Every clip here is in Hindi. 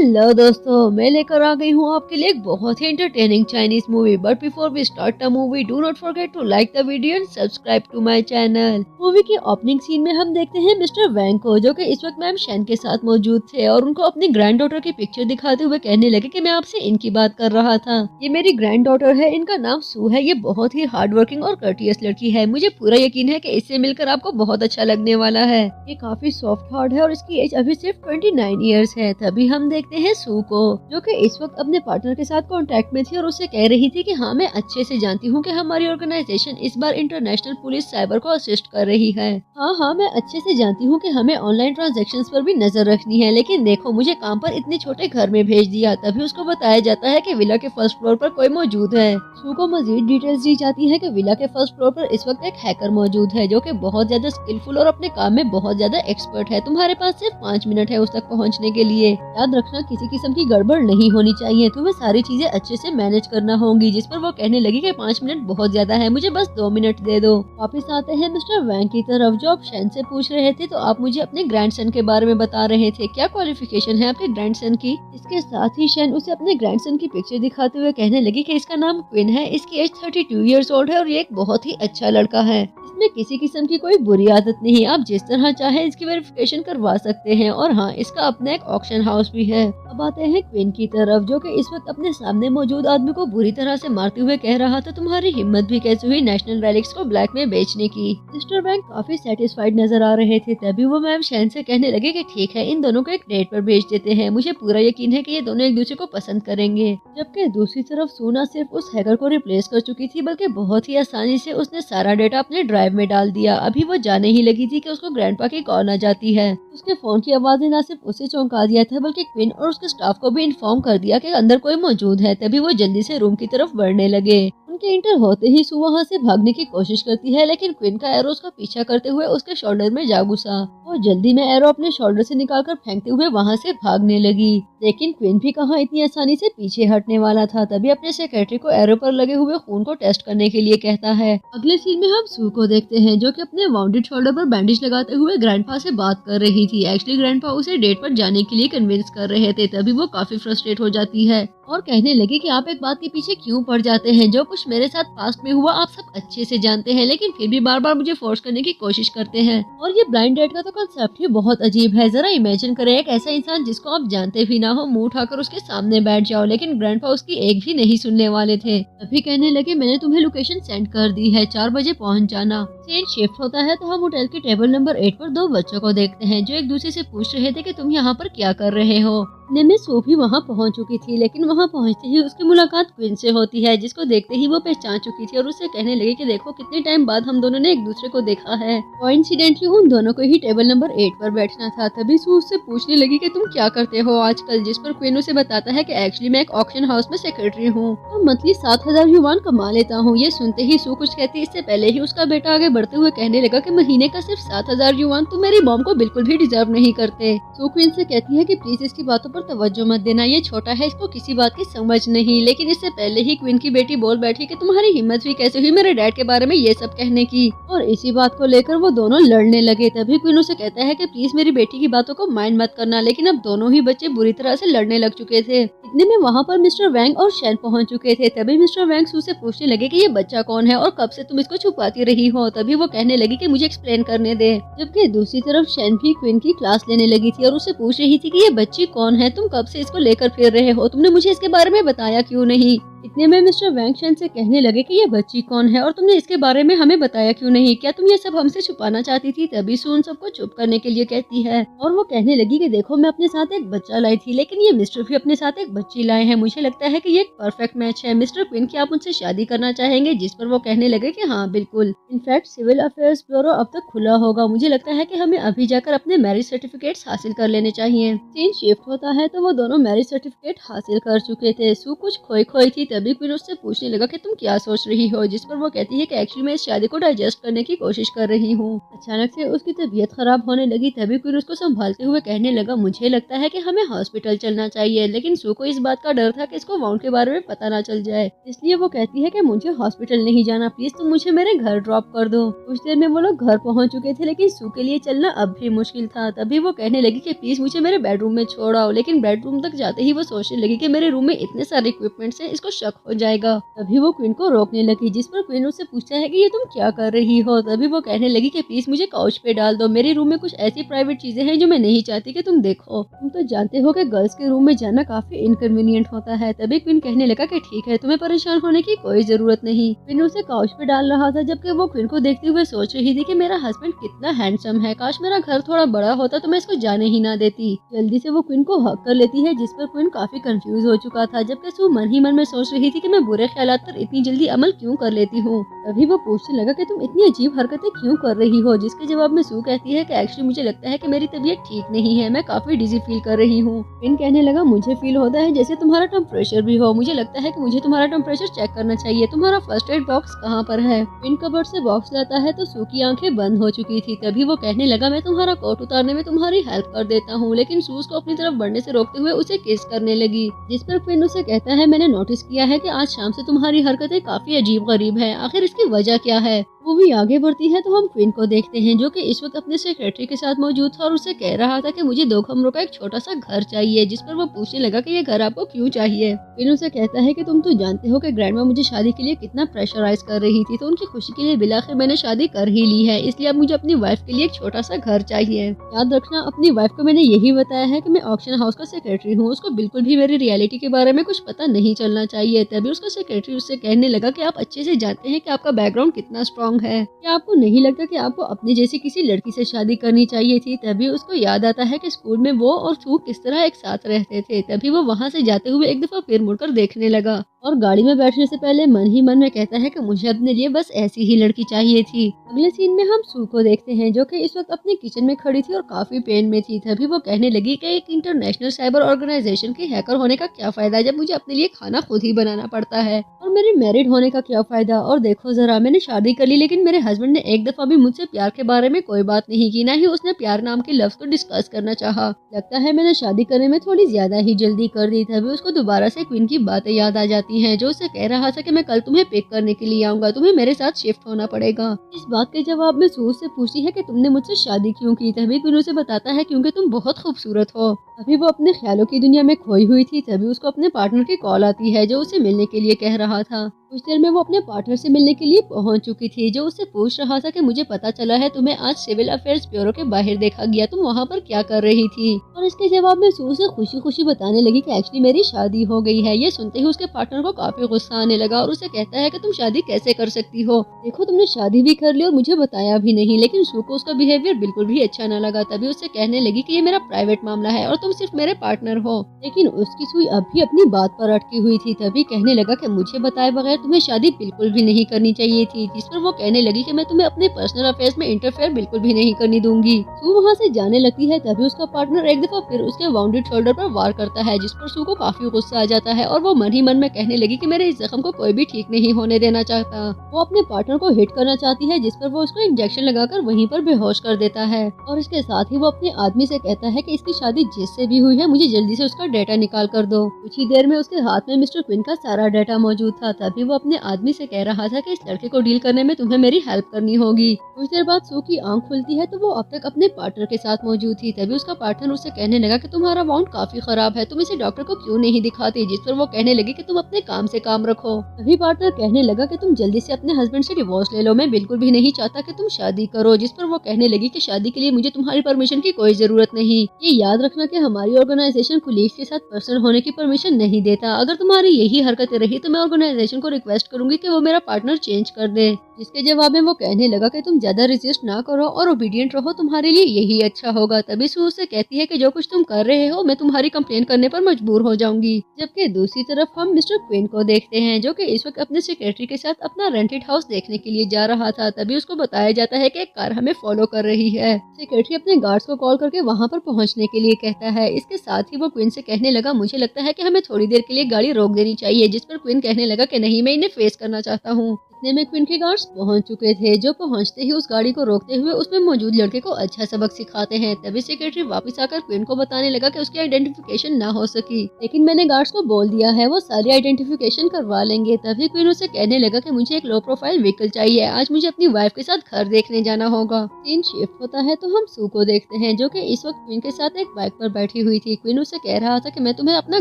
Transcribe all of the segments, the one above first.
हेलो दोस्तों, मैं लेकर आ गई हूँ आपके लिए एक बहुत ही entertaining Chinese movie. But before we start the movie, do not forget to like the video and subscribe to my channel. Movie की ओपनिंग सीन में हम देखते हैं मिस्टर वैंग को, जो कि इस वक्त मैम शेन के साथ मौजूद थे और उनको अपनी ग्रैंड डॉटर की पिक्चर दिखाते हुए कहने लगे कि मैं आपसे इनकी बात कर रहा था। ये मेरी ग्रैंड डॉटर है, इनका नाम सू है। ये बहुत ही हार्ड वर्किंग और कर्टियस लड़की है। मुझे पूरा यकीन है कि इससे मिलकर आपको बहुत अच्छा लगने वाला है। ये काफी सॉफ्ट हार्ट है और इसकी एज अभी सिर्फ 29 ईयर्स है। तभी हम देखते हैं सू को, जो कि इस वक्त अपने पार्टनर के साथ कांटेक्ट में थी और उससे कह रही थी कि हाँ, मैं अच्छे से जानती हूँ कि हमारी ऑर्गेनाइजेशन इस बार इंटरनेशनल पुलिस साइबर को असिस्ट कर रही है। हाँ, मैं अच्छे से जानती हूँ कि हमें ऑनलाइन ट्रांजैक्शंस पर भी नजर रखनी है, लेकिन देखो मुझे काम पर इतने छोटे घर में भेज दिया। तभी उसको बताया जाता है कि विला के फर्स्ट फ्लोर पर कोई मौजूद है। सू को मजीद डिटेल्स दी जाती है कि विला के फर्स्ट फ्लोर पर इस वक्त एक हैकर मौजूद है, जो कि बहुत ज्यादा स्किलफुल और अपने काम में बहुत ज्यादा एक्सपर्ट है। तुम्हारे पास सिर्फ 5 मिनट है उस तक पहुँचने के लिए। याद रखना, किसी किस्म की गड़बड़ नहीं होनी चाहिए। तुम्हें सारी चीजें अच्छे से मैनेज करना होंगी। जिस पर वो कहने लगी कि 5 मिनट बहुत ज्यादा है, मुझे बस 2 मिनट दे दो। वापस आते हैं मिस्टर वैंग की तरफ, जो आप शैन से पूछ रहे थे। तो आप मुझे अपने ग्रैंडसन के बारे में बता रहे थे। क्या क्वालिफिकेशन है आपके ग्रैंडसन की? इसके साथ ही शैन उसे अपने ग्रैंडसन की पिक्चर दिखाते हुए कहने लगी कि इसका नाम क्विन है, इसकी एज 32 ईयर्स ओल्ड है और ये एक बहुत ही अच्छा लड़का है। इसमें किसी किस्म की कोई बुरी आदत नहीं। आप जिस तरह चाहे इसकी वेरिफिकेशन करवा सकते हैं। और हाँ, इसका अपना एक ऑक्शन हाउस भी है। अब आते हैं क्वीन की तरफ, जो कि इस वक्त अपने सामने मौजूद आदमी को बुरी तरह से मारते हुए कह रहा था, तुम्हारी हिम्मत भी कैसे हुई नेशनल रेलिक्स को ब्लैक में बेचने की। मिस्टर बैंक काफी सेटिस्फाइड नजर आ रहे थे। तभी वो मैम शैन से कहने लगे कि ठीक है, इन दोनों को एक डेट पर भेज देते हैं। मुझे पूरा यकीन है कि ये दोनों एक दूसरे को पसंद करेंगे। जबकि दूसरी तरफ सूना सिर्फ उस हैकर को रिप्लेस कर चुकी थी, बल्कि बहुत ही आसानी से उसने सारा डेटा अपने ड्राइव में डाल दिया। अभी वो जाने ही लगी थी कि उसको ग्रैंडपा की कॉल आ जाती है। उसके फोन की आवाज ने न सिर्फ उसे चौंका दिया था, बल्कि क्वीन और उसके स्टाफ को भी इन्फॉर्म कर दिया कि अंदर कोई मौजूद है। तभी वो जल्दी से रूम की तरफ बढ़ने लगे। उनके इंटर होते ही सू वहाँ से भागने की कोशिश करती है, लेकिन क्वीन का एरो उसका पीछा करते हुए उसके शोल्डर में जा घुसा। वो जल्दी में एरो अपने शोल्डर से निकालकर फेंकते हुए वहाँ से भागने लगी। लेकिन क्वीन भी कहाँ इतनी आसानी से पीछे हटने वाला था। तभी अपने सेक्रेटरी को एरो पर लगे हुए खून को टेस्ट करने के लिए कहता है। अगले सीन में हम सू को देखते हैं, जो कि अपने वाउंडेड शोल्डर पर बैंडेज लगाते हुए ग्रैंडपा से बात कर रही थी। एक्चुअली ग्रैंडपा उसे डेट पर जाने के लिए कन्विंस कर रहे थे। तभी वो काफी फ्रस्ट्रेट हो जाती है और कहने लगी कि आप एक बात के पीछे क्यों पड़ जाते हैं। जो कुछ मेरे साथ पास्ट में हुआ आप सब अच्छे से जानते हैं, लेकिन फिर भी बार बार मुझे फोर्स करने की कोशिश करते हैं। और ये ब्लाइंड डेट का तो कांसेप्ट ही बहुत अजीब है। जरा इमेजिन करें, एक ऐसा इंसान जिसको आप जानते भी ना हो, मुंह उठाकर उसके सामने बैठ जाओ। लेकिन ग्रैंडपा उसकी एक भी नहीं सुनने वाले थे। तभी कहने लगे, मैंने तुम्हें लोकेशन सेंड कर दी है, 4 बजे पहुँच जाना। सीन शिफ्ट होता है तो हम होटल के टेबल नंबर 8 पर 2 बच्चों को देखते हैं, जो एक दूसरे से पूछ रहे थे कि तुम यहाँ पर क्या कर रहे हो। इतने में सू भी वहाँ पहुँच चुकी थी, लेकिन वहाँ पहुँचते ही उसकी मुलाकात क्वीन से होती है, जिसको देखते ही वो पहचान चुकी थी और उससे कहने लगे कि देखो कितने टाइम बाद हम दोनों ने एक दूसरे को देखा है। कोइंसिडेंटली उन दोनों को ही टेबल नंबर 8 पर बैठना था। तभी सू उससे पूछने लगी कि तुम क्या करते हो आजकल, जिस पर क्वीन उसे बताता है कि एक्चुअली मैं एक ऑक्शन हाउस में सेक्रेटरी हूँ और मंथली 7,000 युवान कमा लेता हूँ। ये सुनते ही सू कुछ कहती, इससे पहले ही उसका बेटा आगे बढ़ते हुए कहने लगा कि महीने का सिर्फ 7,000 युवान, तुम मेरी मॉम को बिल्कुल भी डिजर्व नहीं करते। सू क्वीन से कहती है कि प्लीज इसकी बातों पर तवज्जो मत देना, ये छोटा है, इसको किसी बात की समझ नहीं। लेकिन इससे पहले ही क्वीन की बेटी बोल बैठी कि तुम्हारी हिम्मत भी कैसे हुई मेरे डैड के बारे में ये सब कहने की। और इसी बात को लेकर वो दोनों लड़ने लगे। तभी क्वीन उसे कहता है कि प्लीज मेरी बेटी की बातों को माइंड मत करना। लेकिन अब दोनों ही बच्चे बुरी तरह से लड़ने लग चुके थे। इतने में वहाँ पर मिस्टर वैंग और शैन पहुँच चुके थे। तभी मिस्टर वैंग सू से पूछने लगे कि ये बच्चा कौन है और कब से तुम इसको छुपाती रही हो। तभी वो कहने लगी कि मुझे एक्सप्लेन करने दे। जबकि दूसरी तरफ शैन भी क्वीन की क्लास लेने लगी थी और उससे पूछ रही थी कि ये बच्ची कौन है, तुम कब से इसको लेकर फिर रहे हो, तुमने मुझे इसके बारे में बताया क्यों नहीं। इतने में मिस्टर वैंग शैन से कहने लगे कि ये बच्ची कौन है और तुमने इसके बारे में हमें बताया क्यों नहीं, क्या तुम ये सब हमसे छुपाना चाहती थी। तभी सून सबको चुप करने के लिए कहती है और वो कहने लगी कि देखो मैं अपने साथ एक बच्चा लाई थी, लेकिन ये मिस्टर भी अपने साथ एक बच्ची लाए हैं। मुझे लगता है कि ये एक परफेक्ट मैच है। मिस्टर क्वीन, क्या आप मुझसे शादी करना चाहेंगे? जिस पर वो कहने लगे कि हाँ बिल्कुल। इनफैक्ट सिविल अफेयर्स ब्यूरो अब तक खुला होगा, मुझे लगता है कि हमें अभी जाकर अपने मैरिज सर्टिफिकेट्स हासिल कर लेने चाहिए। सीन शिफ्ट होता है तो वो दोनों मैरिज सर्टिफिकेट हासिल कर चुके थे। सू कुछ खोई खोई थी, तभी क्वीन उससे पूछने लगा कि तुम क्या सोच रही हो, जिस पर वो कहती है कि एक्चुअली मैं इस शादी को डाइजेस्ट करने की कोशिश कर रही हूँ। अचानक से उसकी तबीयत खराब होने लगी। तभी क्वीन उसको संभालते हुए कहने लगा, मुझे लगता है कि हमें हॉस्पिटल चलना चाहिए, लेकिन सू को इस बात का डर था कि इसको वाउंड के बारे में पता ना चल जाए, इसलिए वो कहती है कि मुझे हॉस्पिटल नहीं जाना, प्लीज तुम मुझे मेरे घर ड्रॉप कर दो। कुछ देर में वो लोग घर पहुंच चुके थे, लेकिन सू के लिए चलना अब भी मुश्किल था। तभी वो कहने लगी कि प्लीज मुझे मेरे बेडरूम में छोड़ आओ, लेकिन बेडरूम तक जाते ही वो सोचने लगी कि मेरे रूम में इतने सारे इक्विपमेंट्स हैं, इसको शक हो जाएगा। तभी वो क्वीन को रोकने लगी, जिस पर क्वीन उससे पूछता है कि ये तुम क्या कर रही हो। तभी वो कहने लगी कि प्लीज मुझे काउच पे डाल दो, मेरे रूम में कुछ ऐसी प्राइवेट चीजें हैं जो मैं नहीं चाहती कि तुम देखो। तुम तो जानते हो कि गर्ल्स के रूम में जाना काफी इनकन्वीनियंट होता है। तभी क्वीन कहने लगा कि ठीक है, तुम्हें परेशान होने की कोई जरूरत नहीं। क्वीन उसे काउच पे डाल रहा था, जबकि वो क्वीन को देखते हुए सोच रही थी कि मेरा हस्बैंड कितना हैंडसम है, काश मेरा घर थोड़ा बड़ा होता तो मैं इसको जाने ही ना देती। जल्दी से वो क्वीन को हक कर लेती है, जिस पर क्वीन काफी कंफ्यूज हो चुका था, जबकि सू मन ही मन में सोच रही थी कि मैं बुरे ख्यालात पर इतनी जल्दी अमल क्यों कर लेती हूँ। तभी वो पूछने लगा कि तुम इतनी अजीब हरकतें क्यों कर रही हो, जिसके जवाब में सू कहती है कि एक्चुअली मुझे लगता है कि मेरी तबीयत ठीक नहीं है, मैं काफी डिजी फील कर रही हूँ। क्वीन कहने लगा, मुझे फील होता है जैसे तुम्हारा टेम्परेचर भी हो, मुझे लगता है कि मुझे तुम्हारा टेम्परेचर चेक करना चाहिए, तुम्हारा फर्स्ट एड बॉक्स कहाँ पर है। क्वीन कबर्ड से बॉक्स लाता है तो सू की आंखें बंद हो चुकी थी। तभी वो कहने लगा, मैं तुम्हारा कोट उतारने में तुम्हारी हेल्प कर देता हूँ, लेकिन सू उसको अपनी तरफ बढ़ने से रोकते हुए उसे किस करने लगी, जिस पर क्वीन उसे कहता है, मैंने नोटिस किया है कि आज शाम से तुम्हारी हरकतें काफी अजीब गरीब है, आखिर इसकी वजह क्या है। मूवी आगे बढ़ती है तो हम क्वीन को देखते हैं, जो कि इस वक्त अपने सेक्रेटरी के साथ मौजूद था और उसे कह रहा था कि मुझे 2 कमरों का एक छोटा सा घर चाहिए, जिस पर वो पूछने लगा कि ये घर आपको क्यों चाहिए। क्वीन उसे कहता है कि तुम तो जानते हो कि ग्रैंडमा मुझे शादी के लिए कितना प्रेशराइज कर रही थी, तो उनकी खुशी के लिए बिलाखिर मैंने शादी कर ही ली है, इसलिए अब मुझे अपनी वाइफ के लिए एक छोटा सा घर चाहिए। याद रखना, अपनी वाइफ को मैंने यही बताया है कि मैं ऑक्शन हाउस का सेक्रेटरी हूँ, उसको बिल्कुल भी मेरी रियलिटी के बारे में कुछ पता नहीं चलना चाहिए। तभी उसका सेक्रेटरी उससे कहने लगा कि आप अच्छे से जानते हैं कि आपका बैकग्राउंड कितना स्ट्रॉन्ग है, क्या आपको नहीं लगता कि आपको अपनी जैसी किसी लड़की से शादी करनी चाहिए थी। तभी उसको याद आता है कि स्कूल में वो और सू किस तरह एक साथ रहते थे। तभी वो वहाँ से जाते हुए एक दफा फिर मुड़कर देखने लगा और गाड़ी में बैठने से पहले मन ही मन में कहता है कि मुझे अपने लिए बस ऐसी ही लड़की चाहिए थी। अगले सीन में हम सू को देखते हैं, जो कि इस वक्त अपने किचन में खड़ी थी और काफी पेन में थी। तभी वो कहने लगी कि एक इंटरनेशनल साइबर ऑर्गेनाइजेशन के हैकर होने का क्या फायदा जब मुझे अपने लिए खाना खुद ही बनाना पड़ता है, और मेरे मैरिड होने का क्या फायदा। और देखो जरा, मैंने शादी कर ली, लेकिन मेरे हस्बैंड ने एक दफा भी मुझसे प्यार के बारे में कोई बात नहीं की, ना ही उसने प्यार नाम के लफ्ज को डिस्कस करना चाहा। लगता है मैंने शादी करने में थोड़ी ज्यादा ही जल्दी कर दी। तभी उसको दोबारा से क्वीन की बातें याद आ जाती हैं, जो उसे कह रहा था कि मैं कल तुम्हें पिक करने के लिए आऊंगा, तुम्हें मेरे साथ शिफ्ट होना पड़ेगा। इस बात के जवाब में सू से पूछती है कि तुमने मुझसे शादी क्यों की। तभी क्वीन उसे बताता है क्योंकि तुम बहुत खूबसूरत हो। अभी वो अपने ख्यालों की दुनिया में खोई हुई थी। तभी उसको अपने पार्टनर की कॉल आती है, जो उसे मिलने के लिए कह रहा था। कुछ देर में वो अपने पार्टनर से मिलने के लिए पहुंच चुकी थी, जो उससे पूछ रहा था कि मुझे पता चला है तुम्हें आज सिविल अफेयर्स ब्यूरो के बाहर देखा गया, तुम वहाँ पर क्या कर रही थी। और इसके जवाब में सू से खुशी खुशी बताने लगी कि एक्चुअली मेरी शादी हो गई है। ये सुनते ही उसके पार्टनर को काफी गुस्सा आने लगा और उसे कहता है कि तुम शादी कैसे कर सकती हो, देखो तुमने शादी भी कर ली और मुझे बताया भी नहीं। लेकिन सू को उसका बिहेवियर बिल्कुल भी अच्छा न लगा। तभी उससे कहने लगी कि ये मेरा प्राइवेट मामला है और तुम सिर्फ मेरे पार्टनर हो। लेकिन उसकी सुई अब भी अपनी बात पर अटकी हुई थी। तभी कहने लगा कि मुझे बताए बगैर तुम्हें शादी बिल्कुल भी नहीं करनी चाहिए थी, जिस पर वो कहने लगी कि मैं तुम्हें अपने पर्सनल अफेयर्स में इंटरफेयर बिल्कुल भी नहीं करनी दूंगी। सू वहाँ से जाने लगती है। तभी उसका पार्टनर एक दफा फिर उसके वाउंडेड शोल्डर पर वार करता है, जिस पर सू को काफी गुस्सा आ जाता है और वो मन ही मन में कहने लगी कि मेरे इस जख्म को कोई भी ठीक नहीं होने देना चाहता। वो अपने पार्टनर को हिट करना चाहती है, जिस पर वो उसको इंजेक्शन लगाकर वहीं पर बेहोश कर देता है। और इसके साथ ही वो अपने आदमी से कहता है कि इसकी शादी जिससे भी हुई है मुझे जल्दी से उसका डेटा निकाल कर दो। कुछ ही देर में उसके हाथ में मिस्टर क्विन का सारा डेटा मौजूद था। तभी वो अपने आदमी से कह रहा था कि इस लड़के को डील करने में तुम्हें मेरी हेल्प करनी होगी। कुछ देर बाद सू की आंख खुलती है तो वो अब तक अपने पार्टनर के साथ मौजूद थी। तभी उसका पार्टनर उससे कहने लगा कि तुम्हारा वाउंड काफी खराब है, तुम इसे डॉक्टर को क्यों नहीं दिखाती, जिस पर वो कहने लगी कि तुम अपने काम से काम रखो। तभी पार्टनर कहने लगा कि तुम जल्दी से अपने हस्बैंड से डिवोर्स ले लो, मैं बिल्कुल भी नहीं चाहता कि तुम शादी करो। जिस पर वो कहने लगी कि शादी के लिए मुझे तुम्हारी परमिशन की कोई जरूरत नहीं। ये याद रखना कि हमारी ऑर्गेनाइजेशन कुलीग्स के साथ पर्सनल होने की परमिशन नहीं देता। अगर तुम्हारी यही हरकतें रही तो मैं ऑर्गेनाइजेशन को रिक्वेस्ट करूंगी कि वो मेरा पार्टनर चेंज कर दे। जिसके जवाब में वो कहने लगा कि तुम ज्यादा रेजिस्ट ना करो और ओबीडियंट रहो, तुम्हारे लिए यही अच्छा होगा। तभी सू उससे कहती है कि जो कुछ तुम कर रहे हो मैं तुम्हारी कंप्लेन करने पर मजबूर हो जाऊंगी। जबकि दूसरी तरफ हम मिस्टर क्विन को देखते हैं जो कि इस वक्त अपने सेक्रेटरी के साथ अपना रेंटेड हाउस देखने के लिए जा रहा था। तभी उसको बताया जाता है कि एक कार हमें फॉलो कर रही है। सेक्रेटरी अपने गार्ड्स को कॉल करके वहाँ पर पहुँचने के लिए कहता है। इसके साथ ही वो क्विन से कहने लगा मुझे लगता है कि हमें थोड़ी देर के लिए गाड़ी रोक देनी चाहिए। जिस पर क्विन कहने लगा कि नहीं, मैं इन्हें फेस करना चाहता हूँ। इतने में क्विन के गार्ड्स पहुंच चुके थे जो पहुंचते ही उस गाड़ी को रोकते हुए उसमें मौजूद लड़के को अच्छा सबक सिखाते हैं। तभी सेक्रेटरी वापस आकर क्विन को बताने लगा कि उसकी आइडेंटिफिकेशन ना हो सकी, लेकिन मैंने गार्ड्स को बोल दिया है वो सारी आइडेंटिफिकेशन करवा लेंगे। तभी क्विन उसे कहने लगा कि मुझे एक लो प्रोफाइल व्हीकल चाहिए, आज मुझे अपनी वाइफ के साथ घर देखने जाना होगा। सीन शिफ्ट होता है तो हम सू को देखते हैं जो कि इस वक्त क्विन के साथ एक बाइक पर बैठी हुई थी। क्विन उसे कह रहा था कि मैं तुम्हें अपना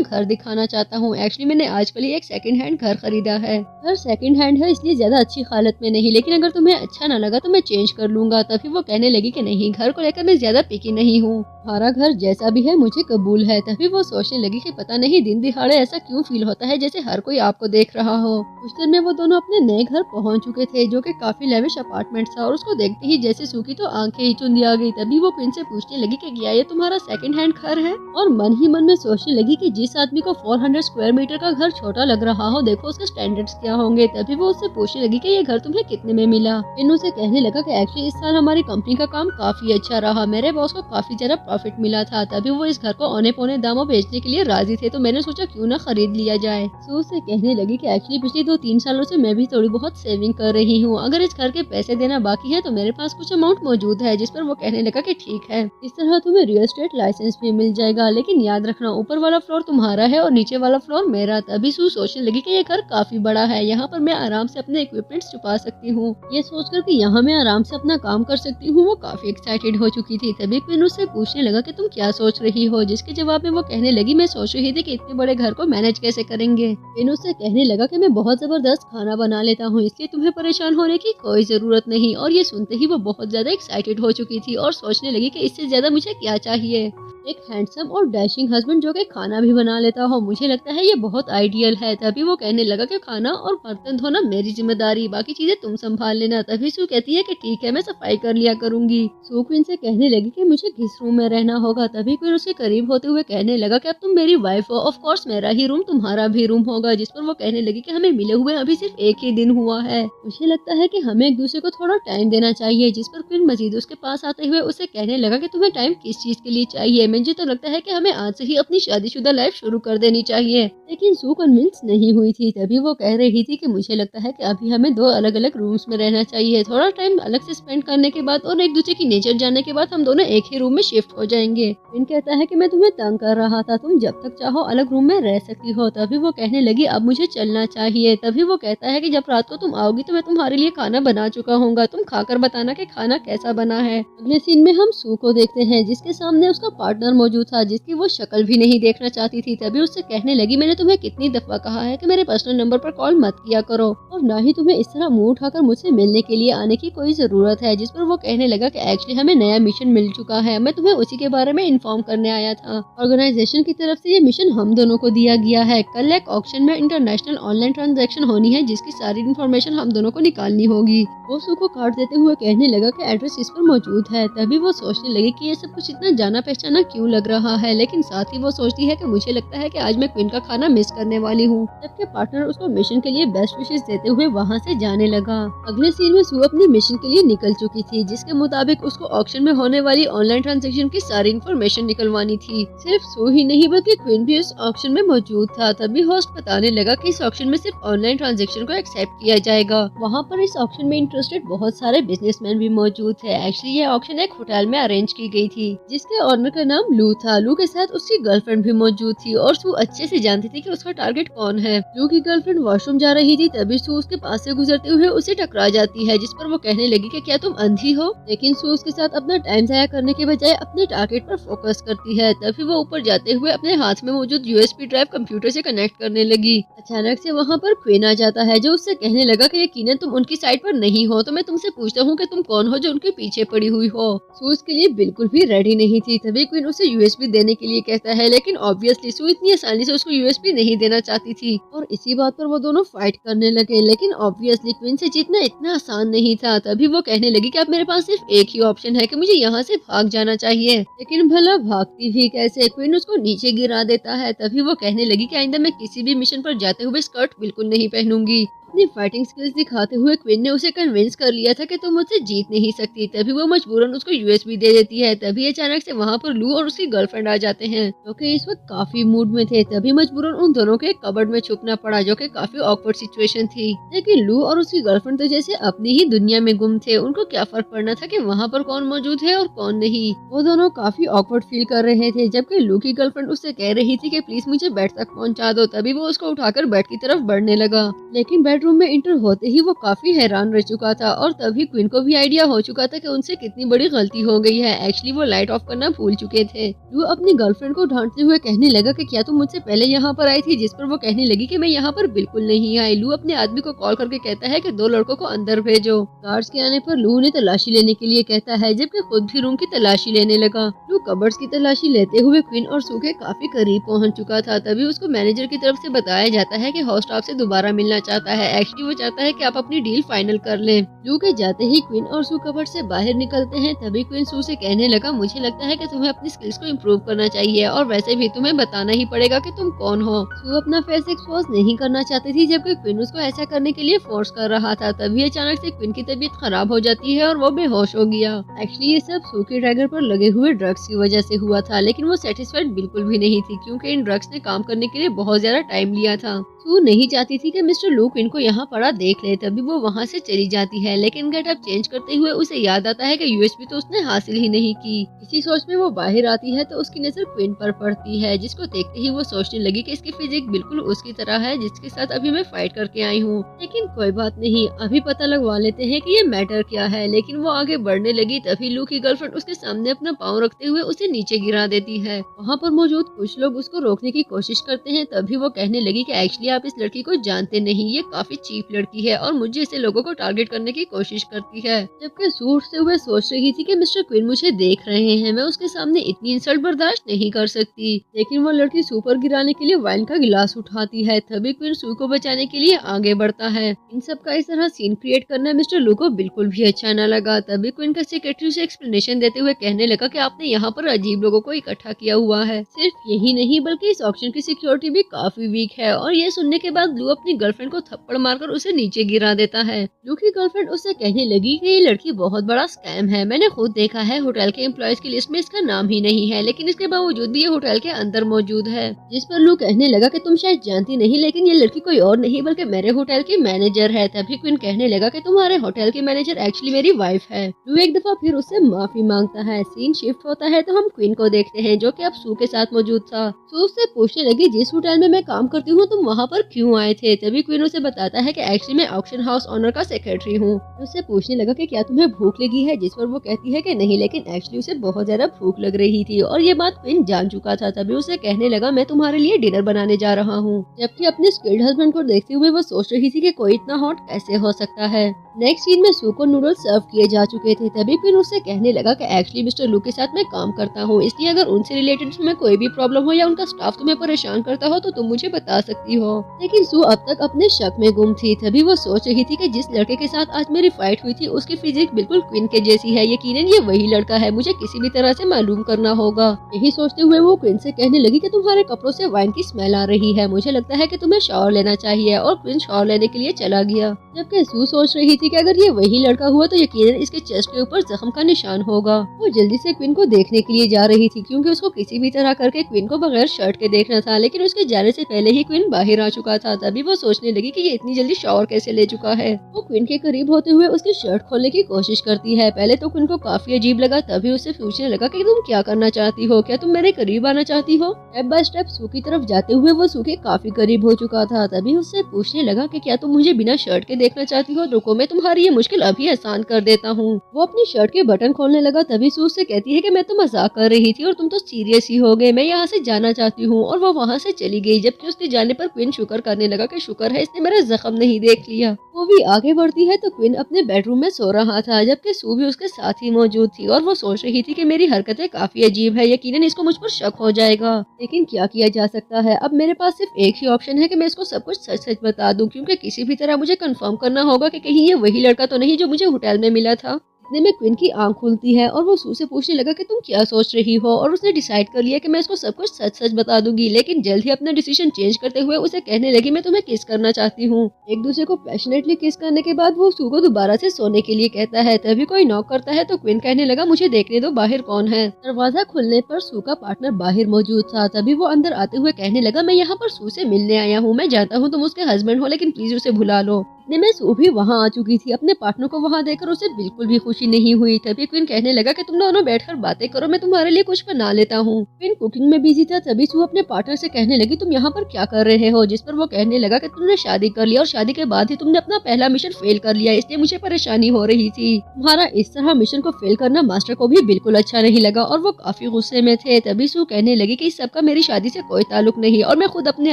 घर दिखाना चाहता हूँ। एक्चुअली मैंने आजकल ही एक सेकंड हैंड घर खरीदा है। घर सेकंड हैंड है इसलिए ज्यादा अच्छी हालत में नहीं, लेकिन अगर तुम्हें अच्छा ना लगा तो मैं चेंज कर लूंगा। तभी वो कहने लगी कि नहीं, घर को लेकर मैं ज्यादा पिकी नहीं हूँ, हमारा घर जैसा भी है मुझे कबूल है। तभी वो सोचने लगी कि पता नहीं दिन दिहाड़े ऐसा क्यों फील होता है जैसे हर कोई आपको देख रहा हो। कुछ देर में वो दोनों अपने नए घर पहुंच चुके थे जो कि काफी लेविश अपार्टमेंट था और उसको देखते ही जैसे सू की तो आंखें ही चुंदी आ गई। तभी वो क्वीन से पूछने लगी कि क्या ये तुम्हारा सेकंड हैंड घर है, और मन ही मन में सोचने लगी कि जिस आदमी को 400 स्क्वायर मीटर का घर छोटा लग रहा हो, देखो उसके स्टैंडर्ड्स क्या होंगे। तभी वो उससे पूछने लगी कि ये घर तुम्हें कितने में मिला। क्वीन उसे कहने लगा कि एक्चुअली इस साल हमारी कंपनी का काम काफी अच्छा रहा, मेरे बॉस को काफी ज्यादा प्रॉफिट मिला था। तभी वो इस घर को औने पौने दामों बेचने के लिए राजी थे, तो मैंने सोचा क्यों ना खरीद लिया जाए। सू उसे कहने लगी कि एक्चुअली पिछले 2-3 सालों से मैं भी थोड़ी बहुत सेविंग कर रही हूँ, अगर इस घर के पैसे देना बाकी है तो मेरे पास कुछ अमाउंट मौजूद है। जिस पर वो कहने लगा कि ठीक है, इस तरह तुम्हें रियल एस्टेट लाइसेंस भी मिल जाएगा, लेकिन याद रखना ऊपर वाला फ्लोर तुम्हारा है और नीचे वाला फ्लोर मेरा। तभी सू सोचने लगी कि ये घर काफी बड़ा है, यहाँ पर मैं आराम से अपने इक्विपमेंट्स छुपा सकती हूँ। ये सोचकर कि यहाँ मैं आराम से अपना काम कर सकती हूँ वो काफी एक्साइटेड हो चुकी थी। तभी क्वीन उससे पूछने लगा कि तुम क्या सोच रही हो, जिसके जवाब में वो कहने लगी मैं सोच रही थी कि इतने बड़े घर को मैनेज कैसे करेंगे। क्वीन उससे कहने लगा कि मैं बहुत जबरदस्त खाना बना लेता हूँ, इसलिए तुम्हें परेशान होने की कोई जरूरत नहीं। और ये सुनते ही वो बहुत ज्यादा एक्साइटेड हो चुकी थी और सोचने लगी कि इससे ज्यादा मुझे क्या चाहिए, एक हैंडसम और डैशिंग हस्बैंड जो कि खाना भी बना लेता हो, मुझे लगता है ये बहुत आइडियल है। तभी वो कहने लगा कि खाना और बर्तन धोना मेरी जिम्मेदारी, बाकी चीजें तुम संभाल लेना। तभी सू कहती है कि ठीक है, मैं सफाई कर लिया करूंगी। सू क्वीन से कहने लगी कि मुझे किस रूम में रहना होगा। तभी क्वीन उसके करीब होते हुए कहने लगा कि अब तुम मेरी वाइफ हो, ऑफ कोर्स मेरा ही रूम तुम्हारा भी रूम होगा। जिस पर वो कहने लगी कि हमें मिले हुए अभी सिर्फ एक ही दिन हुआ है, मुझे लगता है कि हमें एक दूसरे को थोड़ा टाइम देना चाहिए। जिस पर क्वीन मजीद उसके पास आते हुए उसे कहने लगा कि तुम्हें टाइम किस चीज के लिए चाहिए, मुझे तो लगता है कि हमें आज से ही अपनी शादीशुदा लाइफ शुरू कर देनी चाहिए। लेकिन सू कन्विंस नहीं हुई थी। तभी वो कह रही थी कि मुझे लगता है कि अभी हमें 2 अलग अलग रूम्स में रहना चाहिए, थोड़ा टाइम अलग से स्पेंड करने के बाद और एक दूसरे की नेचर जानने के बाद हम दोनों एक ही रूम में शिफ्ट हो जाएंगे। क्वीन कहता है कि मैं तुम्हें तंग कर रहा था, तुम जब तक चाहो अलग रूम में रह सकती हो। तभी वो कहने लगी अब मुझे चलना चाहिए। तभी वो कहता है कि जब रात को तुम आओगी तो मैं तुम्हारे लिए खाना बना चुका हूँ, तुम खाकर बताना कि खाना कैसा बना है। अगले सीन में हम सू को देखते हैं जिसके सामने उसका पार्टनर मौजूद था जिसकी वो शक्ल भी नहीं देखना चाहती थी। तभी उससे कहने लगी मैंने तुम्हें कितनी दफा कहा है कि मेरे पर्सनल नंबर पर कॉल मत किया करो और ना ही तुम्हें इस तरह मुंह उठाकर मुझसे मिलने के लिए आने की कोई जरूरत है। जिस पर वो कहने लगा कि एक्चुअली हमें नया मिशन मिल चुका है, मैं तुम्हें उसी के बारे में इन्फॉर्म करने आया था। ऑर्गेनाइजेशन की तरफ से ये मिशन हम दोनों को दिया गया है। कल एक ऑक्शन में इंटरनेशनल ऑनलाइन ट्रांजैक्शन होनी है जिसकी सारी इन्फॉर्मेशन हम दोनों को निकालनी होगी। वो सू को काट देते हुए कहने लगा कि एड्रेस इस पर मौजूद है। तभी वो सोचने लगी कि ये सब कुछ इतना जाना पहचाना क्यों लग रहा है, लेकिन साथ ही वो सोचती है कि मुझे लगता है कि आज मैं क्वीन का खाना मिस करने वाली हूँ। जबकि पार्टनर उसको मिशन के लिए बेस्ट विशेष देते हुए वहाँ से जाने लगा। अगले सीन में सू अपनी मिशन के लिए निकल चुकी थी जिसके मुताबिक उसको ऑक्शन में होने वाली ऑनलाइन ट्रांजैक्शन की सारी इन्फॉर्मेशन निकलवानी थी। सिर्फ सू ही नहीं बल्कि क्वीन भी उस ऑक्शन में मौजूद था। तभी होस्ट बताने लगा कि इस ऑक्शन में सिर्फ ऑनलाइन ट्रांजैक्शन को एक्सेप्ट किया जाएगा। वहाँ पर इस ऑक्शन में इंटरेस्टेड बहुत सारे बिजनेसमैन भी मौजूद थे। एक्चुअली ये ऑक्शन एक होटल में अरेंज की गई थी जिसके ऑनर का नाम लू था। लू के साथ उसकी गर्लफ्रेंड भी मौजूद थी और सू अच्छे से जानती थी कि उसका टारगेट कौन है। लू की गर्लफ्रेंड वॉशरूम जा रही थी तभी सू उसके पास से गुजरते हुए उसे टकरा जाती है जिस पर वो कहने लगी कि क्या तुम अंधी हो, लेकिन सू उसके साथ अपना टाइम जाया करने के बजाय अपने टारगेट पर फोकस करती है। तभी वो ऊपर जाते हुए अपने हाथ में मौजूद यूएसबी ड्राइव कंप्यूटर से कनेक्ट करने लगी। अचानक से वहाँ पर क्वीन आ जाता है जो उससे कहने लगा कि यकीनन तुम उनकी साइड पर नहीं हो, तो मैं तुमसे पूछता हूँ कि तुम कौन हो जो उनके पीछे पड़ी हुई हो। सू उसके लिए बिल्कुल भी रेडी नहीं थी। तभी क्वीन उसे यूएसबी देने के लिए कहता है, लेकिन ऑब्वियसली सू इतनी आसानी से उसको यूएसबी नहीं देना चाहती थी और इसी बात पर वो दोनों फाइट करने लगे। लेकिन ऑब्वियसली क्वीन से जीतना इतना आसान नहीं था। तभी वो कहने लगी कि अब मेरे पास सिर्फ एक ही ऑप्शन है कि मुझे यहाँ से भाग जाना चाहिए। लेकिन भला भागती भी कैसे? क्वीन उसको नीचे गिरा देता है। तभी वो कहने लगी कि आइंदा मैं किसी भी मिशन पर जाते हुए स्कर्ट बिल्कुल नहीं पहनूंगी। अपनी फाइटिंग स्किल्स दिखाते हुए क्वीन ने उसे कन्विंस कर लिया था कि तुम मुझसे जीत नहीं सकती। तभी वो मजबूरन उसको यूएसबी दे देती है। तभी अचानक से वहाँ पर लू और उसकी गर्लफ्रेंड आ जाते हैं, जो कि इस वक्त काफी मूड में थे। तभी मजबूरन उन दोनों के कबर्ड में छुपना पड़ा, जो कि काफी ऑकवर्ड सिचुएशन थी। लेकिन लू और उसकी गर्लफ्रेंड तो जैसे अपनी ही दुनिया में गुम थे। उनको क्या फर्क पड़ना था कि वहाँ पर कौन मौजूद है और कौन नहीं। वो दोनों काफी ऑकवर्ड फील कर रहे थे, जबकि लू की गर्लफ्रेंड उससे कह रही थी कि प्लीज मुझे बेड तक पहुँचा दो। तभी वो उसको उठाकर बेड की तरफ बढ़ने लगा, लेकिन बेडरूम में इंटर होते ही वो काफी हैरान रह चुका था और तभी क्वीन को भी आइडिया हो चुका था कि उनसे कितनी बड़ी गलती हो गई है। एक्चुअली वो लाइट ऑफ करना भूल चुके थे। लू अपनी गर्लफ्रेंड को डांटते हुए कहने लगा कि क्या तुम मुझसे पहले यहाँ पर आई थी? जिस पर वो कहने लगी कि मैं यहाँ पर बिल्कुल नहीं आई। लू अपने आदमी को कॉल करके कहता है कि 2 लड़कों को अंदर भेजो। गार्ड्स के आने पर लू उन्हें तलाशी लेने के लिए कहता है, जबकि खुद भी रूम की तलाशी लेने लगा। लू कबर्ड्स की तलाशी लेते हुए क्वीन और सू के काफी करीब पहुँच चुका था। तभी उसको मैनेजर की तरफ से बताया जाता है कि होस्ट आपसे दोबारा मिलना चाहता है। एक्चुअली वो चाहता है कि आप अपनी डील फाइनल कर लें। लू के जाते ही क्वीन और सू कबर्ड से बाहर निकलते हैं। तभी क्वीन सू से कहने लगा, मुझे लगता है कि तुम्हें अपनी स्किल्स को इम्प्रूव करना चाहिए और वैसे भी तुम्हें बताना ही पड़ेगा कि तुम कौन हो। सू अपना फेस एक्सपोज नहीं करना चाहती थी, जबकि क्वीन उसको ऐसा करने के लिए फोर्स कर रहा था। तभी अचानक से क्वीन की तबीयत खराब हो जाती है और वो बेहोश हो गया। एक्चुअली ये सब सू के ड्रैगर पर लगे हुए ड्रग्स की वजह से हुआ था, लेकिन वो सेटिस्फाइड बिल्कुल भी नहीं थी, क्योंकि इन ड्रग्स ने काम करने के लिए बहुत ज्यादा टाइम लिया था। सू नहीं चाहती थी कि मिस्टर लू क्वीन को यहाँ पड़ा देख ले। तभी वो वहाँ से चली जाती है, लेकिन गेटअप चेंज करते हुए उसे याद आता है कि यूएसबी तो उसने हासिल ही नहीं की। इसी सोच में वो बाहर आती है तो उसकी नजर क्वीन पर पड़ती है, जिसको देखते ही वो सोचने लगी कि इसकी फिजिक बिल्कुल उसकी तरह है जिसके साथ अभी मैं फाइट करके आई हूँ। लेकिन कोई बात नहीं, अभी पता लगवा लेते हैं कि ये मैटर क्या है। लेकिन वो आगे बढ़ने लगी, तभी लू की गर्लफ्रेंड उसके सामने अपना पाँव रखते हुए उसे नीचे गिरा देती है। वहाँ पर मौजूद कुछ लोग उसको रोकने की कोशिश करते हैं। तभी वो कहने लगी कि एक्चुअली आप इस लड़की को जानते नहीं, ये काफी चीप लड़की है और मुझे ऐसे लोगों को टारगेट करने की कोशिश करती है। जबकि सूट से हुए सोच रही थी कि मिस्टर क्वीन मुझे देख रहे हैं, मैं उसके सामने इतनी इंसल्ट बर्दाश्त नहीं कर सकती। लेकिन वो लड़की सू पर गिराने के लिए वाइन का गिलास उठाती है। तभी क्वीन सू को बचाने के लिए आगे बढ़ता है। इन सब का इस तरह सीन क्रिएट करना मिस्टर लू को बिल्कुल भी अच्छा न लगा। तभी क्वीन का सेक्रेटरी से एक्सप्लेनेशन देते हुए कहने लगा कि आपने यहाँ पर अजीब लोगों को इकट्ठा किया हुआ है। सिर्फ यही नहीं बल्कि इस ऑक्शन की सिक्योरिटी भी काफी वीक है। और ये सुनने के बाद लू अपनी गर्लफ्रेंड को थप्पड़ मारकर उसे नीचे गिरा देता है। लू की गर्लफ्रेंड उससे कहने लगी कि ये लड़की बहुत बड़ा स्कैम है, मैंने खुद देखा है। होटल के एम्प्लॉयज की लिस्ट में इसका नाम ही नहीं है, लेकिन इसके बावजूद भी ये होटल के अंदर मौजूद है। जिस पर लू कहने लगा कि तुम शायद जानती नहीं, लेकिन ये लड़की कोई और नहीं बल्कि मेरे होटल की मैनेजर है। तभी क्वीन कहने लगा कि तुम्हारे होटल की मैनेजर एक्चुअली मेरी वाइफ है। लू एक दफा फिर उससे माफी मांगता है। सीन शिफ्ट होता है तो हम क्वीन को देखते हैं, जो कि अब सू के साथ मौजूद था। सू उससे पूछने लगी, जिस होटल में मैं काम करती हूँ तुम वहाँ पर क्यों आए थे? तभी क्वीन उसे बताता है कि एक्चुअली मैं ऑक्शन हाउस ऑनर का सेक्रेटरी हूँ। उससे पूछने लगा कि क्या तुम्हें भूख लगी है? जिस पर वो कहती है कि नहीं, लेकिन एक्चुअली उसे बहुत ज्यादा भूख लग रही थी और ये बात क्वीन जान चुका था। तभी उसे कहने लगा, मैं तुम्हारे लिए डिनर बनाने जा रहा हूँ। जबकि अपने स्किल्ड हस्बैंड को देखते हुए वो सोच रही थी कि कोई इतना हॉट कैसे हो सकता है। नेक्स्ट सीन में सू को नूडल्स सर्व किए जा चुके थे। तभी क्वीन उससे कहने लगा कि एक्चुअली मिस्टर लू के साथ मैं काम करता हूँ, इसलिए अगर उनसे रिलेटेड तुम्हें कोई भी प्रॉब्लम हो या उनका स्टाफ तुम्हें परेशान करता हो तो तुम मुझे बता सकती हो। लेकिन सू अब तक अपने शक में गुम थी। तभी वो सोच रही थी कि जिस लड़के के साथ आज मेरी फाइट हुई थी उसकी फिजिक बिल्कुल क्वीन के जैसी है, यकीनन ये वही लड़का है, मुझे किसी भी तरह से मालूम करना होगा। यही सोचते हुए वो क्वीन से कहने लगी कि तुम्हारे कपड़ों से वाइन की स्मेल आ रही है, मुझे लगता है कि तुम्हें शावर लेना चाहिए। और क्वीन शावर लेने के लिए चला गया। जबकि सू सोच रही थी कि अगर ये वही लड़का हुआ तो यकीनन इसके चेस्ट के ऊपर जख्म का निशान होगा। वो जल्दी से क्वीन को देखने के लिए जा रही थी, क्योंकि उसको किसी भी तरह करके क्वीन को बगैर शर्ट के देखना था। लेकिन उसके जाने से पहले ही क्वीन बाहर आ चुका था। तभी वो सोचने लगी कि ये इतनी जल्दी शावर कैसे ले चुका है। वो क्वीन के करीब होते हुए उसकी शर्ट खोलने की कोशिश करती है। पहले तो क्वीन को काफी अजीब लगा। तभी उससे पूछने लगा कि तुम क्या करना चाहती हो, क्या तुम मेरे करीब आना चाहती हो? स्टेप बाय स्टेप सू की तरफ जाते हुए वो सू के काफी करीब हो चुका था। तभी उससे पूछने लगा कि क्या तुम मुझे बिना शर्ट के देखना चाहती हो? रुको, मैं तुम्हारी ये मुश्किल अभी आसान कर देता हूँ। वो अपनी शर्ट के बटन खोलने लगा। तभी सू से कहती है कि मैं तो मजाक कर रही थी और तुम तो सीरियस ही हो गए, मैं यहाँ से जाना चाहती हूँ। और वो वहाँ से चली गई। जबकि उसके जाने पर क्वीन शुक्र करने लगा कि शुक्र है इसने मेरा जख्म नहीं देख लिया। मूवी आगे बढ़ती है तो क्वीन अपने बेडरूम में सो रहा था, जबकि सू भी उसके साथ ही मौजूद थी और वो सोच रही थी कि मेरी हरकतें काफी अजीब है, यकीनन इसको मुझ पर शक हो जाएगा, लेकिन क्या किया जा सकता है। अब मेरे पास सिर्फ एक ही ऑप्शन है कि मैं इसको सब कुछ सच सच बता दूं, क्योंकि किसी भी तरह मुझे कंफर्म करना होगा कि कहीं ये वही लड़का तो नहीं जो मुझे होटल में मिला था। इतने में क्वीन की आंख खुलती है और वो सू से पूछने लगा कि तुम क्या सोच रही हो, और उसने डिसाइड कर लिया कि मैं इसको सब कुछ सच सच बता दूंगी, लेकिन जल्द ही अपना डिसीजन चेंज करते हुए उसे कहने लगी मैं तुम्हें किस करना चाहती हूँ। एक दूसरे को पैशनेटली किस करने के बाद वो सू को दोबारा से सोने के लिए कहता है। तभी कोई नॉक करता है तो क्वीन कहने लगा मुझे देखने दो बाहर कौन है। दरवाजा खुलने पर सू का पार्टनर बाहर मौजूद था। तभी वो अंदर आते हुए कहने लगा मैं यहाँ पर सू से मिलने आया हूँ, मैं जानता हूँ तुम उसके हस्बैंड हो, लेकिन प्लीज उसे भुला लो। इतने में सू भी वहाँ आ चुकी थी। अपने पार्टनर को वहाँ देखकर उसे बिल्कुल भी खुशी नहीं हुई। तभी क्वीन कहने लगा कि तुम दोनों बैठकर बातें करो, मैं तुम्हारे लिए कुछ बना लेता हूँ। क्वीन कुकिंग में बिजी था। तभी सू अपने पार्टनर से कहने लगी तुम यहाँ पर क्या कर रहे हो, जिस पर वो कहने लगा कि तुमने शादी कर लिया और शादी के बाद ही तुमने अपना पहला मिशन फेल कर लिया, इसलिए मुझे परेशानी हो रही थी। तुम्हारा इस तरह मिशन को फेल करना मास्टर को भी बिल्कुल अच्छा नहीं लगा और वो काफी गुस्से में थे। तभी सू कहने लगी कि इस सब का मेरी शादी से कोई ताल्लुक नहीं और मैं खुद अपने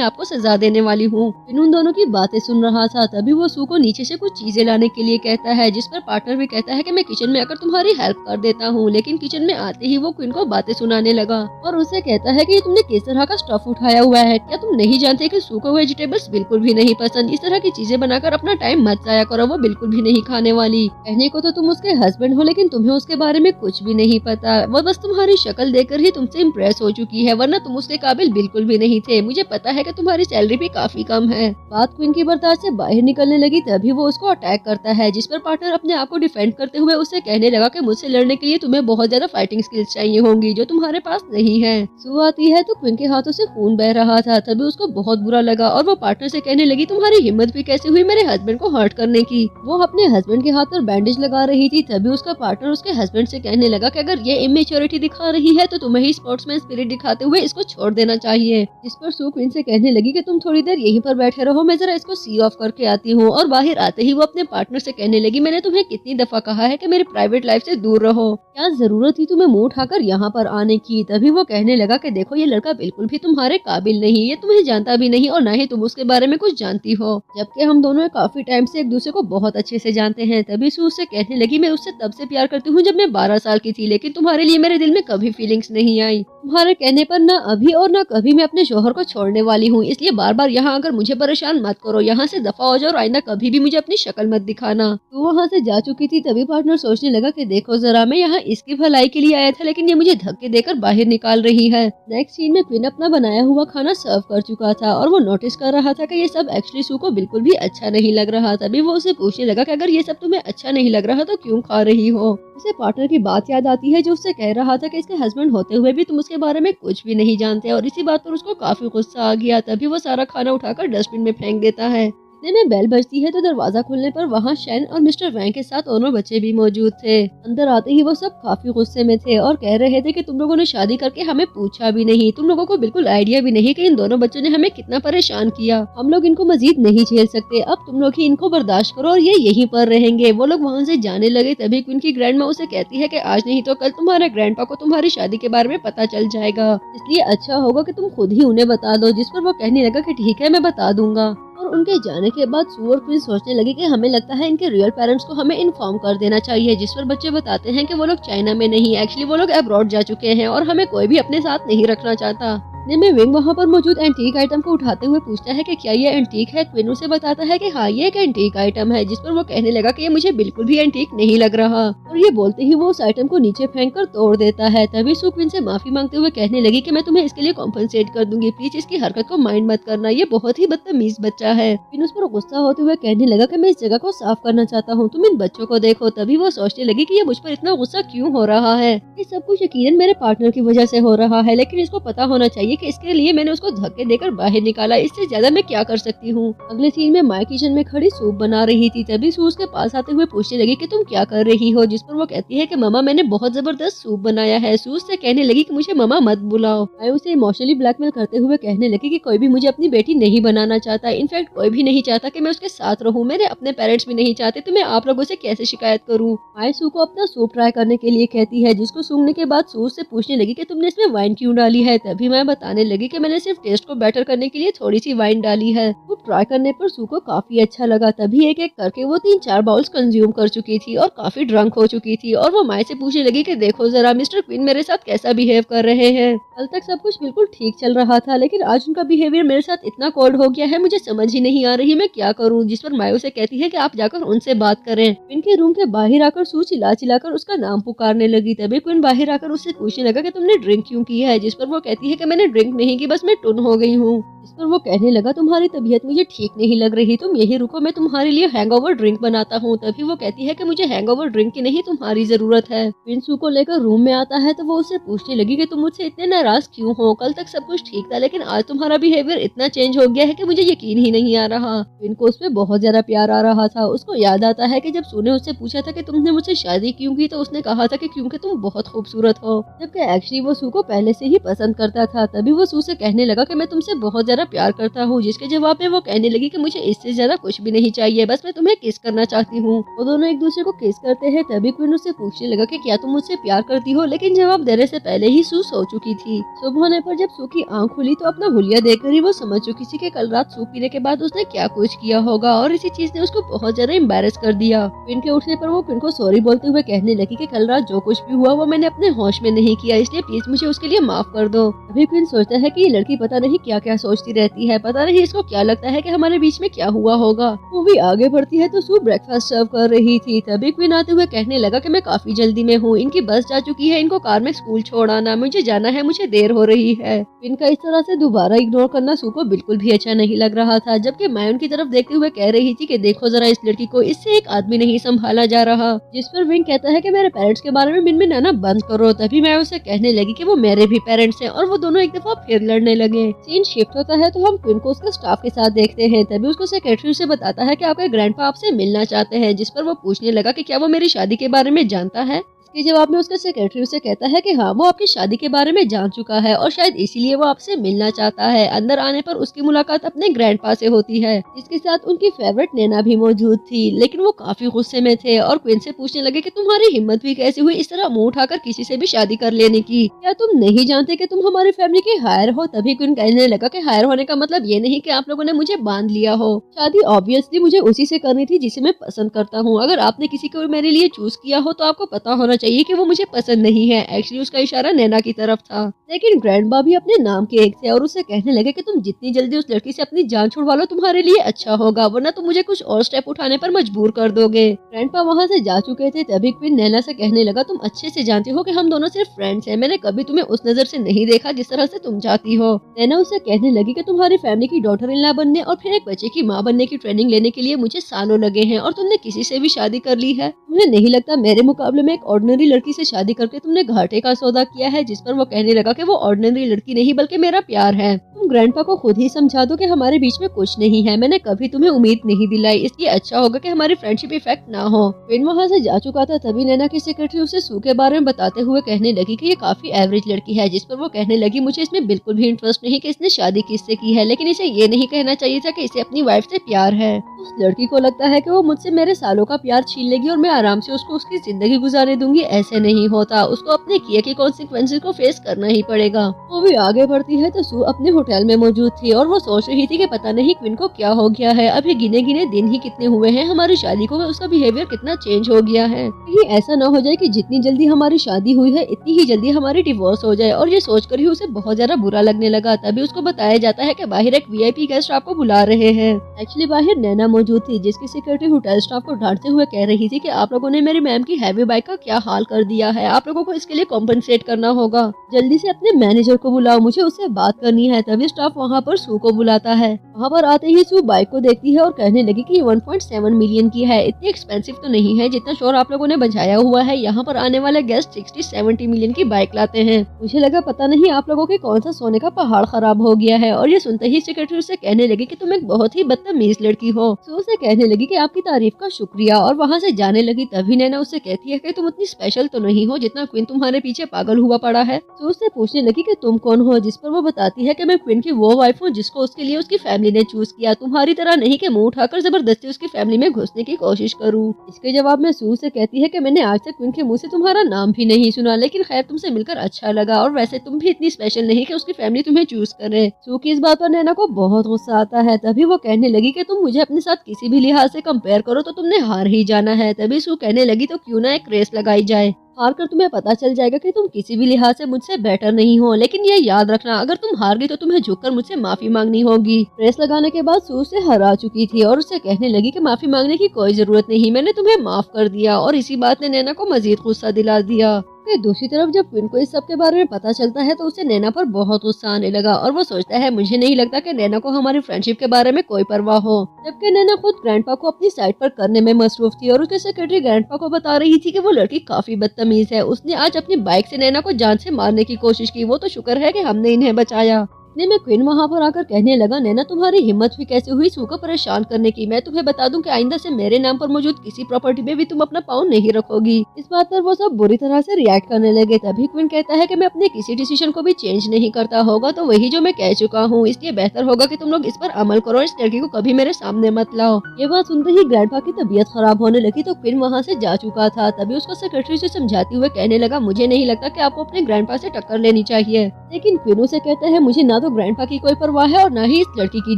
आप को सजा देने वाली हूँ। क्वीन उन दोनों की बातें सुन रहा था। तभी वो सू को नीचे से कुछ चीजें लाने के लिए कहता है, जिस पर पार्टनर भी कहता है कि मैं किचन में आकर तुम्हारी हेल्प कर देता हूँ। लेकिन किचन में आते ही वो क्वीन को बातें सुनाने लगा और उसे कहता है कि ये तुमने किस तरह का स्टफ उठाया हुआ है, क्या तुम नहीं जानते कि सू को वेजिटेबल्स बिल्कुल भी नहीं पसंद, इस तरह की चीजें बनाकर अपना टाइम मत जाया करो, वो बिल्कुल भी नहीं खाने वाली। कहने को तो तुम उसके हस्बैंड हो, लेकिन तुम्हें उसके बारे में कुछ भी नहीं पता, वो बस तुम्हारी शक्ल देखकर ही तुमसे इम्प्रेस हो चुकी है, वरना तुम उसके काबिल बिल्कुल भी नहीं थे। मुझे पता है कि तुम्हारी सैलरी भी काफी कम है। बात क्वीन की बर्दाश्त से बाहर निकलने लगी। तभी वो उसको अटैक करता है, जिस पर पार्टनर अपने आप को डिफेंड करते हुए उससे कहने लगा कि मुझसे लड़ने के लिए तुम्हें बहुत ज्यादा फाइटिंग स्किल्स चाहिए होंगी, जो तुम्हारे पास नहीं है। सू आती है तो क्वीन के हाथों से खून बह रहा था। तभी उसको बहुत बुरा लगा और वो पार्टनर से कहने लगी तुम्हारी हिम्मत भी कैसे हुई मेरे हस्बैंड को हर्ट करने की। वो अपने हस्बैंड के हाथ पर बैंडेज लगा रही थी। तभी उसका पार्टनर उसके हस्बैंड से कहने लगा कि अगर ये इमेच्योरिटी दिखा रही है तो तुम्हें ही स्पोर्ट्समैन स्पिरिट दिखाते हुए इसको छोड़ देना चाहिए। जिस पर सू क्वीन से कहने लगी कि तुम थोड़ी देर यहीं पर बैठे रहो, मैं जरा इसको सी ऑफ करके आती हूँ। और बाहर आते ही वो अपने पार्टनर से कहने लगी मैंने तुम्हें कितनी दफा कहा है कि मेरी प्राइवेट लाइफ से दूर रहो, क्या जरूरत थी तुम्हें मुंह उठाकर यहाँ पर आने की। तभी वो कहने लगा कि देखो ये लड़का बिल्कुल भी तुम्हारे काबिल नहीं, ये तुम्हें जानता भी नहीं और ना ही तुम उसके बारे में कुछ जानती हो, जबकि हम दोनों काफी टाइम से एक दूसरे को बहुत अच्छे से जानते हैं। तभी सू उससे कहने लगी मैं उससे तब से प्यार करती हूँ जब मैं 12 साल की थी, लेकिन तुम्हारे लिए मेरे दिल में कभी फीलिंग्स नहीं आई। तुम्हारे कहने पर ना अभी और ना कभी मैं अपने शोहर को छोड़ने वाली हूँ, इसलिए बार बार यहाँ आकर मुझे परेशान मत करो, यहाँ से दफा हो जाओ और आइंदा कभी भी मुझे अपनी शक्ल मत दिखाना। तो वहाँ से जा चुकी थी। तभी पार्टनर सोचने लगा कि देखो जरा मैं यहाँ इसकी भलाई के लिए आया था, लेकिन ये मुझे धक्के देकर बाहर निकाल रही है। नेक्स्ट सीन में क्वीन अपना बनाया हुआ खाना सर्व कर चुका था और वो नोटिस कर रहा था कि ये सब एक्चुअली सू को बिल्कुल भी अच्छा नहीं लग रहा। तभी वो उसे पूछने लगा कि अगर ये सब तुम्हें अच्छा नहीं लग रहा तो क्यों खा रही हो। उसे पार्टनर की बात याद आती है जो उससे कह रहा था कि इसके हस्बैंड होते हुए भी तुम उसके बारे में कुछ भी नहीं जानते, और इसी बात पर उसको काफी गुस्सा आ गया। तभी वो सारा खाना उठाकर डस्टबिन में फेंक देता है। इतने में बेल बजती है तो दरवाजा खुलने पर वहाँ शैन और मिस्टर वैंग के साथ दोनों बच्चे भी मौजूद थे। अंदर आते ही वो सब काफी गुस्से में थे और कह रहे थे कि तुम लोगों ने शादी करके हमें पूछा भी नहीं, तुम लोगों को बिल्कुल आइडिया भी नहीं कि इन दोनों बच्चों ने हमें कितना परेशान किया, हम लोग इनको मजीद नहीं झेल सकते, अब तुम लोग ही इनको बर्दाश्त करो और ये यहीं पर रहेंगे। वो लोग वहाँ से जाने लगे। तभी उनकी ग्रैंड माँ उसे कहती है कि आज नहीं तो कल तुम्हारे ग्रैंडपा को तुम्हारी शादी के बारे में पता चल जाएगा, इसलिए अच्छा होगा कि तुम खुद ही उन्हें बता दो। जिस पर वो कहने लगा कि ठीक है मैं बता दूंगा। और उनके जाने के बाद सू और क्वीन सोचने लगे कि हमें लगता है इनके रियल पेरेंट्स को हमें इन्फॉर्म कर देना चाहिए। जिस पर बच्चे बताते हैं कि वो लोग चाइना में नहीं, एक्चुअली वो लोग अब्रॉड जा चुके हैं और हमें कोई भी अपने साथ नहीं रखना चाहता। इतने में विंग वहाँ पर मौजूद एंटीक आइटम को उठाते हुए पूछता है कि क्या ये एंटीक है। क्वीन उसे बताता है कि हाँ ये एक एंटीक आइटम है। जिस पर वो कहने लगा कि ये मुझे बिल्कुल भी एंटीक नहीं लग रहा, और ये बोलते ही वो उस आइटम को नीचे फेंक कर तोड़ देता है। तभी सू क्वीन से माफी मांगते हुए कहने लगी कि मैं तुम्हें इसके लिए कॉम्पनसेट कर दूंगी, प्लीज इसकी हरकत को माइंड मत करना, ये बहुत ही बदतमीज बच्चा है। क्वीन उस पर गुस्सा होते हुए कहने लगा कि मैं इस जगह को साफ करना चाहता हूँ, तुम इन बच्चों को देखो। तभी वो सोचने लगी कि ये मुझ पर इतना गुस्सा क्यों हो रहा है, ये सब कुछ यकीनन मेरे पार्टनर की वजह से हो रहा है, लेकिन इसको पता होना चाहिए कि इसके लिए मैंने उसको धक्के देकर बाहर निकाला, इससे ज्यादा मैं क्या कर सकती हूँ। अगले सीन में माई किचन में खड़ी सूप बना रही थी। तभी सू उसके पास आते हुए पूछने लगी कि तुम क्या कर रही हो। जिस पर वो कहती है कि मामा मैंने बहुत जबरदस्त सूप बनाया है। सू उससे कहने लगी कि मुझे मामा मत बुलाओ। मैं उसे इमोशनली ब्लैकमेल करते हुए कहने लगी कि कोई भी मुझे अपनी बेटी नहीं बनाना चाहता, इनफैक्ट कोई भी नहीं चाहता कि मैं उसके साथ रहूं, मेरे अपने पेरेंट्स भी नहीं चाहते, तो मैं आप लोगों से कैसे शिकायत करूं। माई सू को अपना सूप ट्राई करने के लिए कहती है, जिसको सूंघने के बाद सू उससे पूछने लगी कि तुमने इसमें वाइन क्यों डाली है। तभी मैं बताने लगी कि मैंने सिर्फ टेस्ट को बेटर करने के लिए थोड़ी सी वाइन डाली है। वो ट्राई करने पर सू को काफी अच्छा लगा। तभी एक एक करके वो 3-4 बाउल्स कंज्यूम कर चुकी थी और काफी ड्रंक हो चुकी थी और वो माए से पूछने लगी कि देखो जरा मिस्टर क्वीन मेरे साथ कैसा बिहेव कर रहे हैं। कल तक सब कुछ बिल्कुल ठीक चल रहा था, लेकिन आज उनका बिहेवियर मेरे साथ इतना कोल्ड हो गया है, मुझे समझ ही नहीं आ रही मैं क्या करूं। जिस पर मायो से कहती है कि आप जाकर उनसे बात करें। क्वीन के रूम के बाहर आकर सू चिल्ला चिल्लाकर उसका नाम पुकारने लगी। तभी क्वीन बाहर आकर उससे पूछने लगा कि तुमने ड्रिंक क्यों की है। जिस पर वो कहती है कि मैंने ड्रिंक नहीं की, बस मैं टुन हो गई हूँ। इस पर वो कहने लगा तुम्हारी तबीयत मुझे ठीक नहीं लग रही, तुम यही रुको, मैं तुम्हारे लिए हैंगओवर ड्रिंक बनाता हूँ। तभी वो कहती है कि मुझे हैंगओवर ड्रिंक की नहीं तुम्हारी जरूरत है। क्वीन सू को लेकर रूम में आता है तो वो उससे पूछने लगी कि तुम मुझसे इतने नाराज क्यों हो। कल तक सब कुछ ठीक था, लेकिन आज तुम्हारा बिहेवियर इतना चेंज हो गया है कि मुझे यकीन ही नहीं आ रहा। क्वीन को उसपे बहुत ज्यादा प्यार आ रहा था। उसको याद आता है कि जब सू ने उससे पूछा था कि तुमने मुझसे शादी क्यों की, तो उसने कहा था कि क्योंकि तुम बहुत खूबसूरत हो, जबकि एक्चुअली वो सू को पहले से ही पसंद करता था। तभी वो सू से कहने लगा कि मैं तुमसे बहुत ज्यादा प्यार करता हूँ। जिसके जवाब में वो कहने लगी कि मुझे इससे ज्यादा कुछ भी नहीं चाहिए, बस मैं तुम्हें किस करना चाहती हूँ। वो दोनों एक दूसरे को किस करते हैं। तभी क्वीन उससे पूछने लगा कि क्या तुम मुझसे प्यार करती हो, लेकिन जवाब देने से पहले ही सू सो चुकी थी। सुबह होने पर जब सू की आंख खुली तो अपना हुलिया देखकर ही वो समझ चुकी थी कि कल रात सू पीने के बाद उसने क्या कुछ किया होगा और इसी चीज ने उसको बहुत ज्यादा एम्बैरेस कर दिया। क्वीन के उठने पर वो क्वीन को सॉरी बोलते हुए कहने लगी कि कल रात जो कुछ भी हुआ वो मैंने अपने होश में नहीं किया, इसलिए प्लीज मुझे उसके लिए माफ कर दो। अभी क्वीन सोचता है कि ये लड़की पता नहीं क्या क्या सोचती रहती है, पता नहीं इसको क्या लगता है कि हमारे बीच में क्या हुआ होगा। मूवी आगे बढ़ती है तो सू ब्रेकफास्ट सर्व कर रही थी। तभी क्वीन आते हुए कहने लगा कि मैं काफी जल्दी में हूँ, इनकी बस जा चुकी है, इनको कार में स्कूल छोड़ आना, मुझे जाना है, मुझे देर हो रही है। क्वीन का इस तरह से दोबारा इग्नोर करना सू को बिल्कुल भी अच्छा नहीं लग रहा था। जबकि मायन की तरफ देखते हुए कह रही थी कि देखो जरा इस लड़की को, इससे एक आदमी नहीं संभाला जा रहा। जिस पर विंग कहता है कि मेरे पेरेंट्स के बारे में मिनमिनाना बंद करो। तभी मैं उसे कहने लगी कि वो मेरे भी पेरेंट्स हैं और वो दोनों एक दफा फिर लड़ने लगे। सीन शिफ्ट होता है तो हम क्वीन को उसके स्टाफ के साथ देखते हैं। तभी उसको सेक्रेटरी से बताता है कि आपके ग्रैंडपा आपसे मिलना चाहते हैं। जिस पर वो पूछने लगा कि क्या वो मेरी शादी के बारे में जानता है। इसके जवाब में उसका सेक्रेटरी उसे कहता है कि हाँ वो आपकी शादी के बारे में जान चुका है और शायद इसीलिए वो आपसे मिलना चाहता है। अंदर आने पर उसकी मुलाकात अपने ग्रैंडपा से होती है, जिसके साथ उनकी फेवरेट नैना भी मौजूद थी। लेकिन वो काफी गुस्से में थे और क्वीन से पूछने लगे कि तुम्हारी हिम्मत भी कैसी हुई इस तरह मुंह उठाकर किसी से भी शादी कर लेने की, क्या तुम नहीं जानते कि तुम हमारी फैमिली के हायर हो। तभी क्वीन कहने लगा कि हायर होने का मतलब ये नहीं कि आप लोगों ने मुझे बांध लिया हो, शादी ऑब्वियसली मुझे उसी से करनी थी जिसे मैं पसंद करता हूँ। अगर आपने किसी को मेरे लिए चूज किया हो तो आपको पता होना चाहिए कि वो मुझे पसंद नहीं है। एक्चुअली उसका इशारा नैना की तरफ था, लेकिन ग्रैंडपा भी अपने नाम के एक थे और उससे कहने लगे कि तुम जितनी जल्दी उस लड़की से अपनी जान छुड़वा लो तुम्हारे लिए अच्छा होगा, वरना तुम मुझे कुछ और स्टेप उठाने पर मजबूर कर दोगे। ग्रैंडपा वहाँ से जा चुके थे। तभी क्वीन नैना से कहने लगा तुम अच्छे से जानती हो कि हम दोनों सिर्फ फ्रेंड्स हैं, मैंने कभी तुम्हें उस नजर से नहीं देखा जिस तरह से तुम चाहती हो। नैना उसे कहने लगी कि तुम्हारी फैमिली की डॉटर इन लॉ बनने और फिर एक बच्चे की माँ बनने की ट्रेनिंग लेने के लिए मुझे सालों लगे हैं और तुमने किसी से भी शादी कर ली है। तुम्हें नहीं लगता मेरे मुकाबले में एक ऑर्डिनरी लड़की से शादी करके तुमने घाटे का सौदा किया है। जिस पर वो कहने लगा कि वो ऑर्डिनरी लड़की नहीं बल्कि मेरा प्यार है। तुम ग्रैंडपा को खुद ही समझा दो कि हमारे बीच में कुछ नहीं है, मैंने कभी तुम्हें उम्मीद नहीं दिलाई, इसलिए अच्छा होगा कि हमारी फ्रेंडशिप इफेक्ट ना हो। क्वीन वहाँ से जा चुका था। तभी नैना की सेक्रेटरी उसे सू के बारे में बताते हुए कहने लगी कि ये काफी एवरेज लड़की है। जिस पर वो कहने लगी मुझे इसमें बिल्कुल भी इंटरेस्ट नहीं कि इसने शादी किससे की है, लेकिन इसे ये नहीं कहना चाहिए था कि इसे अपनी वाइफ से प्यार है। उस लड़की को लगता है कि वो मुझसे मेरे सालों का प्यार छीन लेगी और मैं आराम से उसको उसकी जिंदगी गुजारने दूंगी। ऐसे नहीं होता, उसको अपने किए के कॉन्सिक्वेंसेस को फेस करना ही पड़ेगा। वो भी आगे बढ़ती है तो सू अपने होटल में मौजूद थी और वो सोच रही थी कि पता नहीं क्वीन को क्या हो गया है। अभी गिने गिने दिन ही कितने हुए हैं हमारी शादी को, उसका बिहेवियर कितना चेंज हो गया है। कहीं ऐसा ना हो जाए कि जितनी जल्दी हमारी शादी हुई है इतनी ही जल्दी हमारी डिवोर्स हो जाए। और ये सोचकर ही उसे बहुत ज्यादा बुरा लगने लगा। तभी उसको बताया जाता है कि बाहर एक VIP गेस्ट आपको बुला रहे हैं। एक्चुअली बाहर नैना मौजूद थी, जिसकी सेक्रेटरी होटल स्टाफ को डांटते हुए कह रही थी कि आप लोगों ने मेरी मैम की हैवी बाइक का क्या हाल कर दिया है, आप लोगों को इसके लिए कॉम्पनसेट करना होगा, जल्दी से अपने मैनेजर को बुलाओ, मुझे उससे बात करनी है। तभी स्टाफ वहाँ पर सू को बुलाता है। वहाँ पर आते ही सू बाइक को देखती है और कहने लगी कि ये 1.7 मिलियन की है, इतनी एक्सपेंसिव तो नहीं है जितना शोर आप लोगों ने बजाया हुआ है। यहाँ पर आने वाले गेस्ट 60-70 मिलियन की बाइक लाते हैं। मुझे लगा पता नहीं आप लोगों के कौन सा सोने का पहाड़ खराब हो गया है। और ये सुनते ही सेक्रेटरी से कहने लगी कि तुम एक बहुत ही बदतमीज लड़की हो। सू से कहने लगी कि आपकी तारीफ का शुक्रिया और वहाँ से जाने लगी। तभी नैना उससे कहती है कि तुम उतनी स्पेशल तो नहीं हो जितना क्वीन तुम्हारे पीछे पागल हुआ पड़ा है। सू उससे पूछने लगी कि तुम कौन हो, जिस पर वो बताती है कि मैं क्वीन की वो वाइफ हूँ जिसको उसके लिए उसकी फैमिली ने चूज किया, तुम्हारी तरह नहीं कि मुंह उठाकर जबरदस्ती उसकी फैमिली में घुसने की कोशिश करूँ। इसके जवाब में सू से कहती है कि मैंने आज तक क्वीन के मुंह से तुम्हारा नाम भी नहीं सुना, लेकिन खैर तुमसे मिलकर अच्छा लगा, और वैसे तुम भी इतनी स्पेशल नहीं कि उसकी फैमिली तुम्हें चूज करे। सू की इस बात पर नैना को बहुत गुस्सा आता है। तभी वो कहने लगी कि तुम मुझे अपने साथ किसी भी लिहाज से कंपेयर करो तो तुमने हार ही जाना है। तभी सू कहने लगी तो क्यों ना एक रेस लगाई जाए, हार कर तुम्हें पता चल जाएगा कि तुम किसी भी लिहाज से मुझसे बेटर नहीं हो, लेकिन ये याद रखना अगर तुम हार गई तो तुम्हें झुककर मुझसे माफी मांगनी होगी। रेस लगाने के बाद सू से हरा चुकी थी और उससे कहने लगी कि माफी मांगने की कोई जरूरत नहीं, मैंने तुम्हें माफ कर दिया। और इसी बात ने नैना को मजीद गुस्सा दिला दिया। दूसरी तरफ जब क्वीन को इस सब के बारे में पता चलता है तो उसे नैना पर बहुत गुस्सा आने लगा और वो सोचता है मुझे नहीं लगता कि नैना को हमारी फ्रेंडशिप के बारे में कोई परवाह हो। जबकि नैना खुद ग्रैंडपा को अपनी साइड पर करने में मसरूफ थी और उसके सेक्रेटरी ग्रैंडपा को बता रही थी कि वो लड़की काफी बदतमीज है। उसने आज अपनी बाइक से नैना को जान से मारने की कोशिश की। वो तो शुक्र है कि हमने इन्हें बचाया। इतने में क्वीन वहाँ पर आकर कहने लगा नैना तुम्हारी हिम्मत भी कैसे हुई सू को परेशान करने की। मैं तुम्हें बता दूं कि आइंदा से मेरे नाम पर मौजूद किसी प्रॉपर्टी में भी तुम अपना पाँव नहीं रखोगी। इस बात पर वो सब बुरी तरह से रिएक्ट करने लगे। तभी क्वीन कहता है कि मैं अपने किसी डिसीजन को भी चेंज नहीं करता, होगा तो वही जो मैं कह चुका हूँ, इसलिए बेहतर होगा कि तुम लोग इस पर अमल करो, इस लड़की को कभी मेरे सामने मत लाओ। ये बात सुनते ही ग्रैंडपा की तबीयत खराब होने लगी तो क्वीन वहाँ से जा चुका था। तभी उसका सेक्रेटरी से समझाते हुए कहने लगा मुझे नहीं लगता कि आपको अपने ग्रैंडपा से टक्कर लेनी चाहिए। लेकिन क्वीन उसे कहता है मुझे ना तो ग्रैंडपा की कोई परवाह है और ना ही इस लड़की की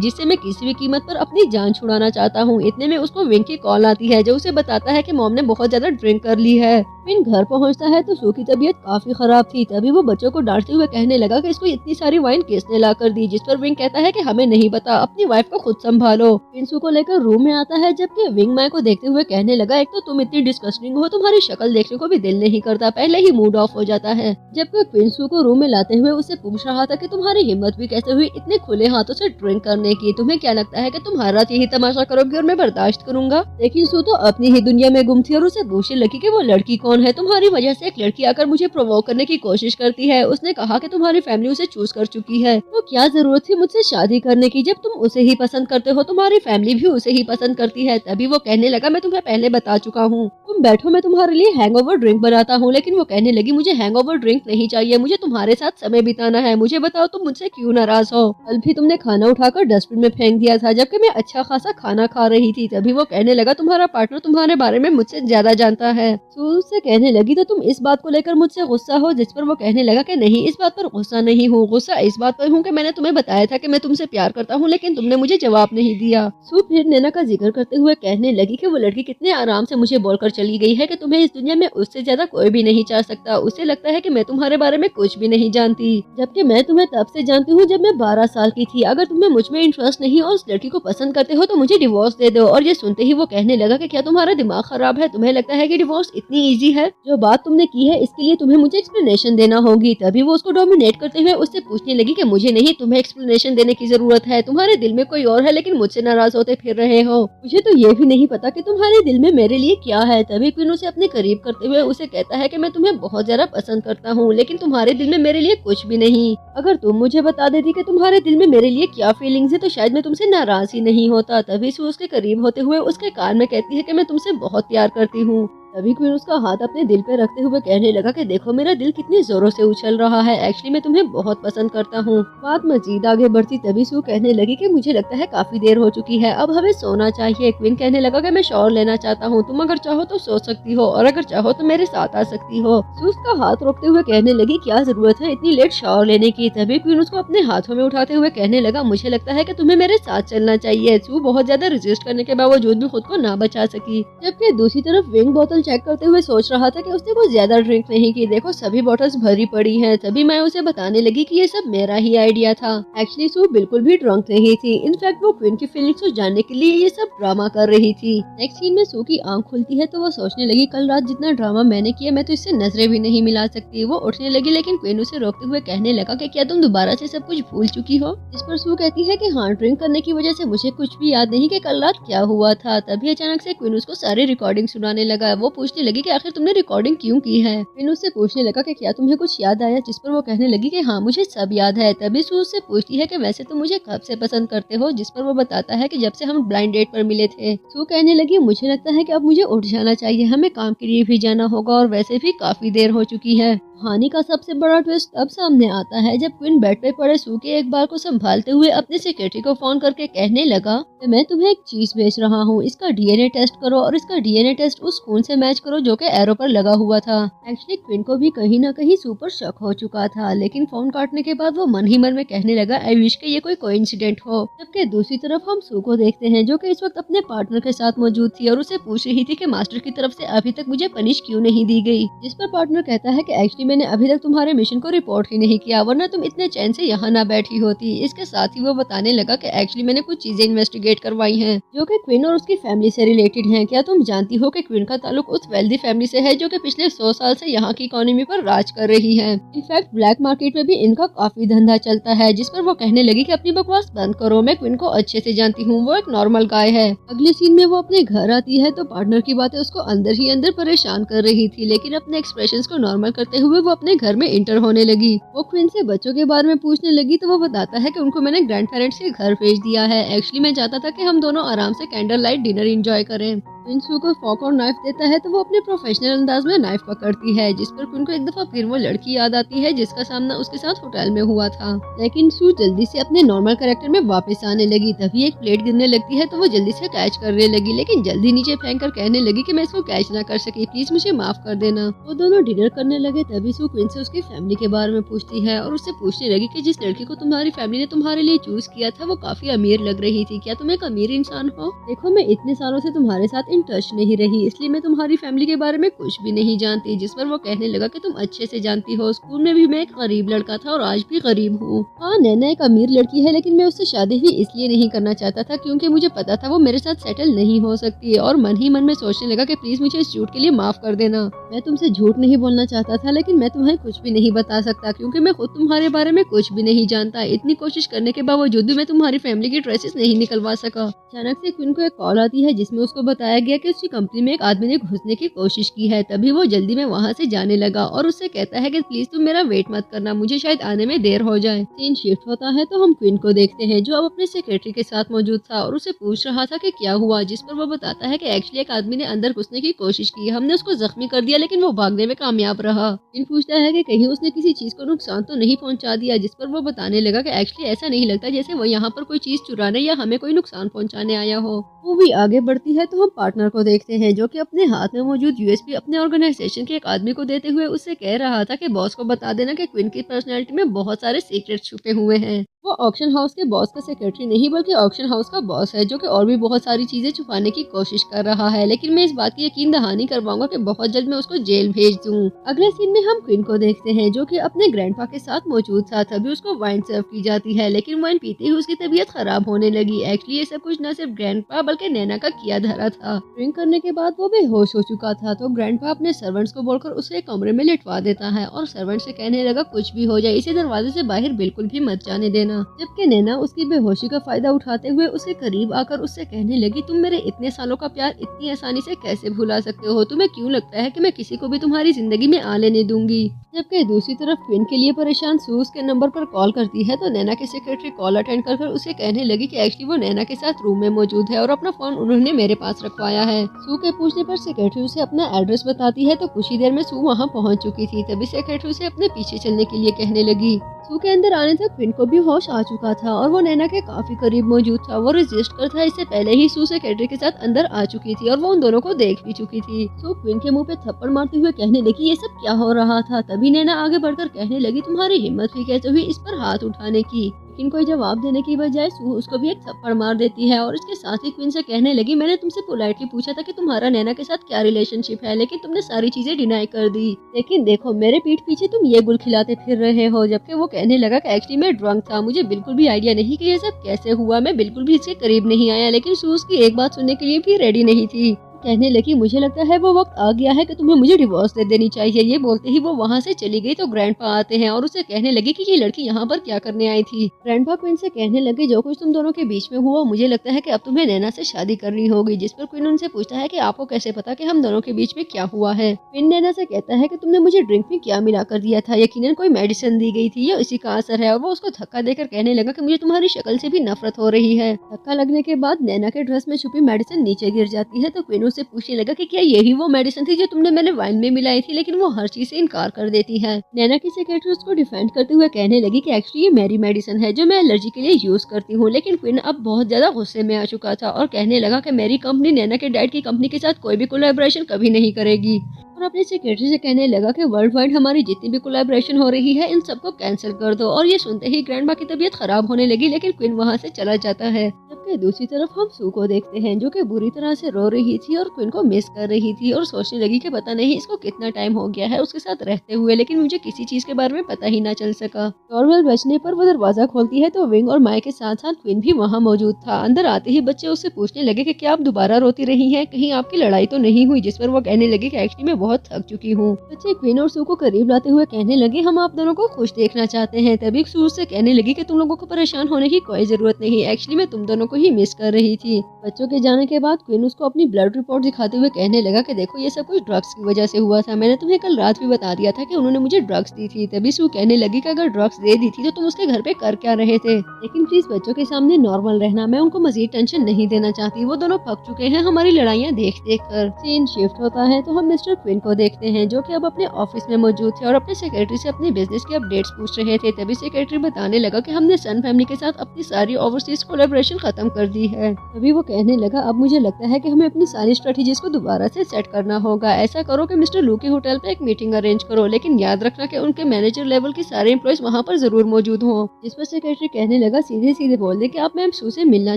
जिससे मैं किसी भी कीमत पर अपनी जान छुड़ाना चाहता हूँ। इतने में उसको विंग की कॉल आती है जो उसे बताता है कि मॉम ने बहुत ज्यादा ड्रिंक कर ली है। विंग घर पहुँचता है तो सू की तबीयत काफी खराब थी। तभी वो बच्चों को डांटते हुए कहने लगा कि इसको इतनी सारी वाइन किसने ला कर दी, जिस पर विंग कहता है कि हमें नहीं पता, अपनी वाइफ को खुद संभालो। विंग सू को लेकर रूम में आता है जबकि विंग माई को देखते हुए कहने लगा एक तो तुम इतनी डिस्कस्टिंग हो, तुम्हारी शक्ल देखने को भी दिल नहीं करता, पहले ही मूड ऑफ हो जाता है। जबकि क्वीन सू को रूम में लाते हुए उसे पूछ रहा था कि तुम्हारी हिम्मत भी कैसे हुई इतने खुले हाथों से ड्रिंक करने की, तुम्हें क्या लगता है कि तुम हर रात यही तमाशा करोगी और मैं बर्दाश्त करूंगा। लेकिन सू तो अपनी ही दुनिया में गुम थी और उसे पूछने लगी कि वो लड़की कौन है, तुम्हारी वजह से एक लड़की आकर मुझे प्रोवोक करने की कोशिश करती है। उसने कहा कि तुम्हारी फैमिली उसे चूज कर चुकी है, तो क्या जरूरत थी मुझसे शादी करने की जब तुम उसे ही पसंद करते हो, तुम्हारी फैमिली भी उसे ही पसंद करती है। तभी वो कहने लगा मैं तुम्हें पहले बता चुका हूँ, तुम बैठो मैं तुम्हारे लिए हैंगओवर ड्रिंक बनाता हूँ। लेकिन वो कहने लगी मुझे हैंगओवर ड्रिंक नहीं चाहिए, मुझे तुम्हारे साथ समय बिताना है। मुझे बताओ तुम मुझसे क्यों नाराज हो, कल भी तुमने खाना उठाकर डस्टबिन में फेंक दिया था जबकि मैं अच्छा खासा खाना खा रही थी। तभी वो कहने लगा तुम्हारा पार्टनर तुम्हारे बारे में मुझसे ज्यादा जानता है। सू से कहने लगी तो तुम इस बात को लेकर मुझसे गुस्सा हो, जिस पर वो कहने लगा कि नहीं इस बात पर गुस्सा नहीं हूँ, गुस्सा इस बात पर हूँ कि मैंने तुम्हें बताया था कि मैं तुमसे प्यार करता हूँ लेकिन तुमने मुझे जवाब नहीं दिया। सू फिर नैना का जिक्र करते हुए कहने लगी कि वो लड़की कितने आराम से मुझे बोलकर चली गई है कि तुम्हें इस दुनिया में उससे ज्यादा कोई भी नहीं चाह सकता। उसे लगता है कि मैं तुम्हारे बारे में कुछ भी नहीं जानती, जबकि मैं तुम्हें तब से जानती हूँ जब मैं 12 साल की थी। अगर तुम्हें मुझ में इंटरेस्ट नहीं और उस लड़की को पसंद करते हो तो मुझे डिवोर्स दे दो। और ये सुनते ही वो कहने लगा कि क्या तुम्हारा दिमाग खराब है, तुम्हें लगता है कि डिवोर्स इतनी इजी है, जो बात तुमने की है इसके लिए तुम्हें मुझे एक्सप्लेनेशन देना होगी। तभी वो उसको डोमिनेट करते हुए उससे पूछने लगी कि मुझे नहीं तुम्हें एक्सप्लेनेशन देने की जरूरत है, तुम्हारे दिल में कोई और है लेकिन मुझसे नाराज होते फिर रहे हो, मुझे तो ये भी नहीं पता कि तुम्हारे दिल में मेरे लिए क्या है। तभी क्वीन उसे अपने करीब करते हुए उसे कहता है कि मैं तुम्हें बहुत ज्यादा पसंद करता हूँ लेकिन तुम्हारे दिल में मेरे लिए कुछ भी नहीं। अगर तुम मुझे बता देती कि तुम्हारे दिल में मेरे लिए क्या फीलिंग्स है तो शायद मैं तुमसे नाराज ही नहीं होता। तभी सू उसके करीब होते हुए उसके कान में कहती है कि मैं तुमसे बहुत प्यार करती हूँ। तभी क्वीन उसका हाथ अपने दिल पे रखते हुए कहने लगा कि देखो मेरा दिल कितनी जोरों से उछल रहा है, एक्चुअली मैं तुम्हें बहुत पसंद करता हूँ। बात मजीद आगे बढ़ती तभी सू कहने लगी कि मुझे लगता है काफी देर हो चुकी है, अब हमें सोना चाहिए। क्वीन कहने लगा कि मैं शॉवर लेना चाहता हूँ, तुम अगर चाहो तो सो सकती हो और अगर चाहो तो मेरे साथ आ सकती हो। सू उसका हाथ रोकते हुए कहने लगी क्या जरूरत है इतनी लेट शॉवर लेने की। तभी क्वीन उसको अपने हाथों में उठाते हुए कहने लगा मुझे लगता है कि तुम्हें मेरे साथ चलना चाहिए। सू बहुत ज्यादा रेजिस्ट करने के बावजूद भी खुद को ना बचा सकी। जबकि दूसरी तरफ विंग बोतल चेक करते हुए सोच रहा था कि उसने कुछ ज्यादा ड्रिंक नहीं की, देखो सभी बॉटल्स भरी पड़ी हैं। तभी मैं उसे बताने लगी कि ये सब मेरा ही आइडिया था। एक्चुअली सू बिल्कुल भी ड्रंक नहीं थी, इनफैक्ट वो क्वीन की फीलिंग्स को जानने के लिए ये सब ड्रामा कर रही थी। नेक्स्ट सीन में सू की आंख खुलती है तो वो सोचने लगी कल रात जितना ड्रामा मैंने किया मैं तो इससे नजरें भी नहीं मिला सकती। वो उठने लगी लेकिन क्वीन उसे रोकते हुए कहने लगा कि क्या तुम दोबारा से सब कुछ भूल चुकी हो। इस पर सू कहती है कि हाँ ड्रिंक करने की वजह से मुझे कुछ भी याद नहीं कि कल रात क्या हुआ था। तभी अचानक से क्वीन उसको सारी रिकॉर्डिंग सुनाने लगा। वो पूछने लगी कि आखिर तुमने रिकॉर्डिंग क्यों की है। क्विन उससे पूछने लगा कि क्या तुम्हें कुछ याद आया, जिस पर वो कहने लगी कि हाँ मुझे सब याद है। तभी सू उससे पूछती है कि वैसे तुम मुझे कब से पसंद करते हो, जिस पर वो बताता है कि जब से हम ब्लाइंड डेट पर मिले थे। सू कहने लगी मुझे लगता है कि अब मुझे उठ जाना चाहिए, हमें काम के लिए भी जाना होगा और वैसे भी काफी देर हो चुकी है। कहानी का सबसे बड़ा ट्विस्ट तब सामने आता है जब क्विन बेड पे पड़े सू के एक बार को संभालते हुए अपने सेक्रेटरी को फोन करके कहने लगा कि मैं तुम्हें एक चीज भेज रहा हूँ, इसका डीएनए टेस्ट करो और इसका डीएनए टेस्ट उस खून से मैच करो जो कि एरो पर लगा हुआ था। एक्चुअली क्विन को भी कहीं न कहीं सू पर शक हो चुका था, लेकिन फोन काटने के बाद वो मन ही मन में कहने लगा आई विश के ये कोई कोइंसिडेंट हो। जबकि दूसरी तरफ हम सू को देखते हैं जो कि इस वक्त अपने पार्टनर के साथ मौजूद थी और उसे पूछ रही थी कि मास्टर की तरफ से अभी तक मुझे पनिश क्यों नहीं दी गई। जिस पर पार्टनर कहता है कि एक्चुअली मैंने अभी तक तुम्हारे मिशन को रिपोर्ट ही नहीं किया, वरना तुम इतने चैन से यहाँ ना बैठी होती। इसके साथ ही वो बताने लगा कि एक्चुअली मैंने कुछ चीजें इन्वेस्टिगेट करवाई हैं जो कि क्वीन और उसकी फैमिली से रिलेटेड हैं। क्या तुम जानती हो कि क्वीन का ताल्लुक उस वेल्दी फैमिली से है जो कि पिछले 100 साल से यहाँ की इकोनॉमी पर राज कर रही है। इनफैक्ट ब्लैक मार्केट में भी इनका काफी धंधा चलता है। जिस पर वो कहने लगी कि अपनी बकवास बंद करो, मैं क्वीन को अच्छे से जानती हूँ, वो एक नॉर्मल गाय है। अगले सीन में वो अपने घर आती है तो पार्टनर की बातें उसको अंदर ही अंदर परेशान कर रही थी, लेकिन अपने एक्सप्रेशंस को नॉर्मल करते हुए वो अपने घर में इंटर होने लगी। वो क्वीन से बच्चों के बारे में पूछने लगी तो वो बताता है कि उनको मैंने ग्रैंड पेरेंट्स के घर भेज दिया है। एक्चुअली मैं चाहता था कि हम दोनों आराम से कैंडल लाइट डिनर एंजॉय करें। क्वीन सू को फॉक और नाइफ देता है तो वो अपने प्रोफेशनल अंदाज में नाइफ पकड़ती है, जिस पर क्वीन को एक दफा फिर वो लड़की याद आती है जिसका सामना उसके साथ होटल में हुआ था। लेकिन सू जल्दी से अपने नॉर्मल कैरेक्टर में वापस आने लगी। तभी एक प्लेट गिरने लगती है तो वो जल्दी से कैच करने लगी, लेकिन जल्दी नीचे फेंक कर कहने लगी कि मैं इसको कैच ना कर सकी, प्लीज मुझे माफ कर देना। वो दोनों डिनर करने लगे। तभी सू क्वीन से उसकी फैमिली के बारे में पूछती है और उससे पूछने लगी कि जिस लड़की को तुम्हारी फैमिली ने तुम्हारे लिए चूज किया था वो काफी अमीर लग रही थी, क्या तुम एक अमीर इंसान हो? देखो मैं इतने सालों से तुम्हारे साथ इन टच नहीं रही, इसलिए मैं तुम्हारी फैमिली के बारे में कुछ भी नहीं जानती। जिस पर वो कहने लगा कि तुम अच्छे से जानती हो, स्कूल में भी मैं एक गरीब लड़का था और आज भी गरीब हूँ। हाँ नैना एक अमीर लड़की है, लेकिन मैं उससे शादी भी इसलिए नहीं करना चाहता था क्योंकि मुझे पता था वो मेरे साथ सेटल नहीं हो सकती है। और मन ही मन में सोचने लगा कि प्लीज मुझे इस झूठ के लिए माफ कर देना। मैं तुमसे झूठ नहीं बोलना चाहता था, लेकिन मैं तुम्हें कुछ भी नहीं बता सकता क्योंकि मैं खुद तुम्हारे बारे में कुछ भी नहीं जानता। इतनी कोशिश करने के बावजूद भी मैं तुम्हारी फैमिली की ट्रेसेस नहीं निकलवा सका। अचानक से क्वीन को एक कॉल आती है जिसमें उसको बताया गया कि उसकी कंपनी में एक आदमी ने घुसने की कोशिश की है। तभी वो जल्दी में वहाँ से जाने लगा और उससे कहता है कि प्लीज तुम मेरा वेट मत करना, मुझे शायद आने में देर हो जाए। सीन शिफ्ट होता है तो हम क्वीन को देखते हैं जो अब अपने सेक्रेटरी के साथ मौजूद था और उसे पूछ रहा था कि क्या हुआ। जिस पर वो बताता है कि एक्चुअली एक आदमी ने अंदर घुसने की कोशिश की, हमने उसको जख्मी कर दिया लेकिन वो भागने में कामयाब रहा। क्वीन पूछता है कि कहीं उसने किसी चीज को नुकसान तो नहीं पहुँचा दिया। जिस पर वो बताने लगा कि एक्चुअली ऐसा नहीं लगता जैसे वो यहाँ पर कोई चीज चुराने या हमें कोई नुकसान पहुँचाने आया हो। मूवी आगे बढ़ती है तो हम पार्टनर को देखते हैं जो कि अपने हाथ में मौजूद यूएसबी अपने ऑर्गेनाइजेशन के एक आदमी को देते हुए उससे कह रहा था कि बॉस को बता देना कि क्वीन की पर्सनैलिटी में बहुत सारे सीक्रेट छुपे हुए हैं। वो ऑक्शन हाउस के बॉस का सेक्रेटरी नहीं बल्कि ऑक्शन हाउस का बॉस है जो कि और भी बहुत सारी चीजें छुपाने की कोशिश कर रहा है, लेकिन मैं इस बात की यकीन दहानी करवाऊंगा कि बहुत जल्द मैं उसको जेल भेज दूं। अगले सीन में हम क्वीन को देखते हैं जो कि अपने ग्रैंडपा के साथ मौजूद था। तभी उसको वाइन सर्व की जाती है, लेकिन वाइन पीते ही उसकी तबीयत खराब होने लगी। एक्चुअली ये सब कुछ न सिर्फ ग्रैंडपा बल्कि नैना का किया धरा था। ड्रिंक करने के बाद वो बेहोश हो चुका था तो ग्रैंडपा अपने सर्वेंट्स को बोलकर उसे एक कमरे में लिटवा देता है और सर्वेंट से कहने लगा कुछ भी हो जाए इसे दरवाजे से बाहर बिल्कुल भी मत जाने देना। जबकि नैना उसकी बेहोशी का फायदा उठाते हुए उसके करीब आकर उससे कहने लगी तुम मेरे इतने सालों का प्यार इतनी आसानी से कैसे भुला सकते हो? तुम्हें क्यों लगता है कि मैं किसी को भी तुम्हारी जिंदगी में आ लेने दूंगी? जबकि दूसरी तरफ क्वीन के लिए परेशान सू उसके नंबर पर कॉल करती है तो नैना की सेक्रेटरी कॉल अटेंड कर उसे कहने लगी कि एक्चुअली वो नैना के साथ रूम में मौजूद है और अपना फोन उन्होंने मेरे पास रखवाया है। सू के पूछने पर सेक्रेटरी उसे अपना एड्रेस बताती है तो कुछ ही देर में सू वहाँ पहुँच चुकी थी। तभी सेक्रेटरी उसे अपने पीछे चलने के लिए कहने लगी। सू के अंदर आने तक क्वीन को भी होश आ चुका था और वो नैना के काफी करीब मौजूद था। वो रजिस्टर था इससे पहले ही सू सेक्रेटरी के साथ अंदर आ चुकी थी और वो उन दोनों को देख भी चुकी थी। सू क्वीन के मुंह पे थप्पड़ मारते हुए कहने लगी ये सब क्या हो रहा था? तभी नैना आगे बढ़कर कहने लगी तुम्हारी हिम्मत भी कैसे हुई इस पर हाथ उठाने की? लेकिन कोई जवाब देने की बजाय सू उसको भी एक थप्पड़ मार देती है और इसके साथ ही क्वीन से कहने लगी मैंने तुमसे पोलाइटली पूछा था कि तुम्हारा नैना के साथ क्या रिलेशनशिप है, लेकिन तुमने सारी चीजें डिनाई कर दी। लेकिन देखो मेरे पीठ पीछे तुम ये गुल खिलाते फिर रहे हो। जबकि वो कहने लगा कि एक्चुअली मैं ड्रंक था, मुझे बिल्कुल भी आइडिया नहीं कि ये सब कैसे हुआ, मैं बिल्कुल भी इसके करीब नहीं आया। लेकिन सू उसकी एक बात सुनने के लिए भी रेडी नहीं थी। कहने लगी मुझे लगता है वो वक्त आ गया है कि तुम्हें मुझे डिवोर्स दे देनी चाहिए। ये बोलते ही वो वहाँ से चली गई तो ग्रैंडपा आते हैं और उसे कहने लगी कि ये लड़की यहाँ पर क्या करने आई थी। ग्रैंडपा क्वीन से कहने लगे जो कुछ तुम दोनों के बीच में हुआ मुझे लगता है कि अब तुम्हें नैना से शादी करनी होगी। जिस पर क्वीन उनसे पूछता है कि आपको कैसे पता कि हम दोनों के बीच में क्या हुआ है। क्वीन नैना से कहता है कि तुमने मुझे ड्रिंक में क्या मिला कर दिया था, यकीनन कोई मेडिसिन दी गई थी, ये इसी का असर है। और वो उसको धक्का देकर कहने लगा कि मुझे तुम्हारी शक्ल से भी नफरत हो रही है। धक्का लगने के बाद नैना के ड्रेस में छुपी मेडिसिन नीचे गिर जाती है तो क्वीन उससे पूछने लगा कि क्या यही वो मेडिसिन थी जो तुमने मैंने वाइन में मिलाई थी, लेकिन वो हर चीज से इनकार कर देती है। नैना की सेक्रेटरी उसको डिफेंड करते हुए कहने लगी कि एक्चुअली ये मेरी मेडिसिन है जो मैं एलर्जी के लिए यूज करती हूँ। लेकिन क्वीन अब बहुत ज्यादा गुस्से में आ चुका था और कहने लगा कि मेरी कंपनी नैना के डैड की कंपनी के साथ कोई भी कोलैबोरेशन कभी नहीं करेगी और अपने सेक्रेटरी से कहने लगा कि वर्ल्ड वाइड हमारी जितनी भी कोलैबोरेशन हो रही है इन सबको कैंसिल कर दो। और ये सुनते ही ग्रैंडमा की तबीयत खराब होने लगी, लेकिन क्वीन वहाँ से चला जाता है। जबकि दूसरी तरफ हम सू को देखते हैं जो कि बुरी तरह से रो रही थी और क्वीन को मिस कर रही थी और सोचने लगी कि पता नहीं इसको कितना टाइम हो गया है उसके साथ रहते हुए, लेकिन मुझे किसी चीज के बारे में पता ही ना चल सका। डोरबेल बजने पर वो दरवाजा खोलती है तो विंग और माई के साथ साथ क्वीन भी वहाँ मौजूद था। अंदर आते ही बच्चे उससे पूछने लगे कि क्या आप दोबारा रोती रही हैं, कहीं आपकी लड़ाई तो नहीं हुई। जिस पर वो कहने लगी कि एक्चुअली मैं बहुत थक चुकी हूँ। बच्चे क्वीन और सू को करीब लाते हुए कहने लगे हम आप दोनों को खुश देखना चाहते हैं। तभी सू से कहने लगी कि तुम लोगों को परेशान होने की कोई जरूरत नहीं, एक्चुअली मैं तुम दोनों को ही मिस कर रही थी। बच्चों के जाने के बाद क्वीन उसको अपनी ब्लड रिपोर्ट दिखाते हुए कहने लगा कि देखो ये सब कुछ ड्रग्स की वजह से हुआ था, मैंने तुम्हें कल रात भी बता दिया था कि उन्होंने मुझे ड्रग्स दी थी। तभी सू कहने लगी कि अगर ड्रग्स दे दी थी तो तुम उसके घर पे कर क्या रहे थे, लेकिन प्लीज बच्चों के सामने नॉर्मल रहना, मैं उनको मजीद टेंशन नहीं देना चाहती। वो दोनों पक चुके हैं हमारी लड़ाइयाँ देख देख कर। सीन शिफ्ट होता है तो हम मिस्टर क्वीन को देखते हैं जो कि अब अपने ऑफिस में मौजूद थे और अपने सेक्रेटरी से अपने बिजनेस के अपडेट्स पूछ रहे थे। तभी सेक्रेटरी बताने लगा कि हमने सन फैमिली के साथ अपनी सारी ओवरसीज कोलैबोरेशन खत्म कर दी है। तभी वो कहने लगा अब मुझे लगता है कि हमें अपनी सारी स्ट्रेटेजीज को दोबारा से सेट करना होगा। ऐसा करो कि मिस्टर लू के होटल पे एक मीटिंग अरेंज करो, लेकिन याद रखना कि उनके मैनेजर लेवल के सारे एम्प्लॉयज वहाँ पर जरूर मौजूद हों। जिस पर सेक्रेटरी कहने लगा सीधे सीधे बोल दे कि आप मैम सू से मिलना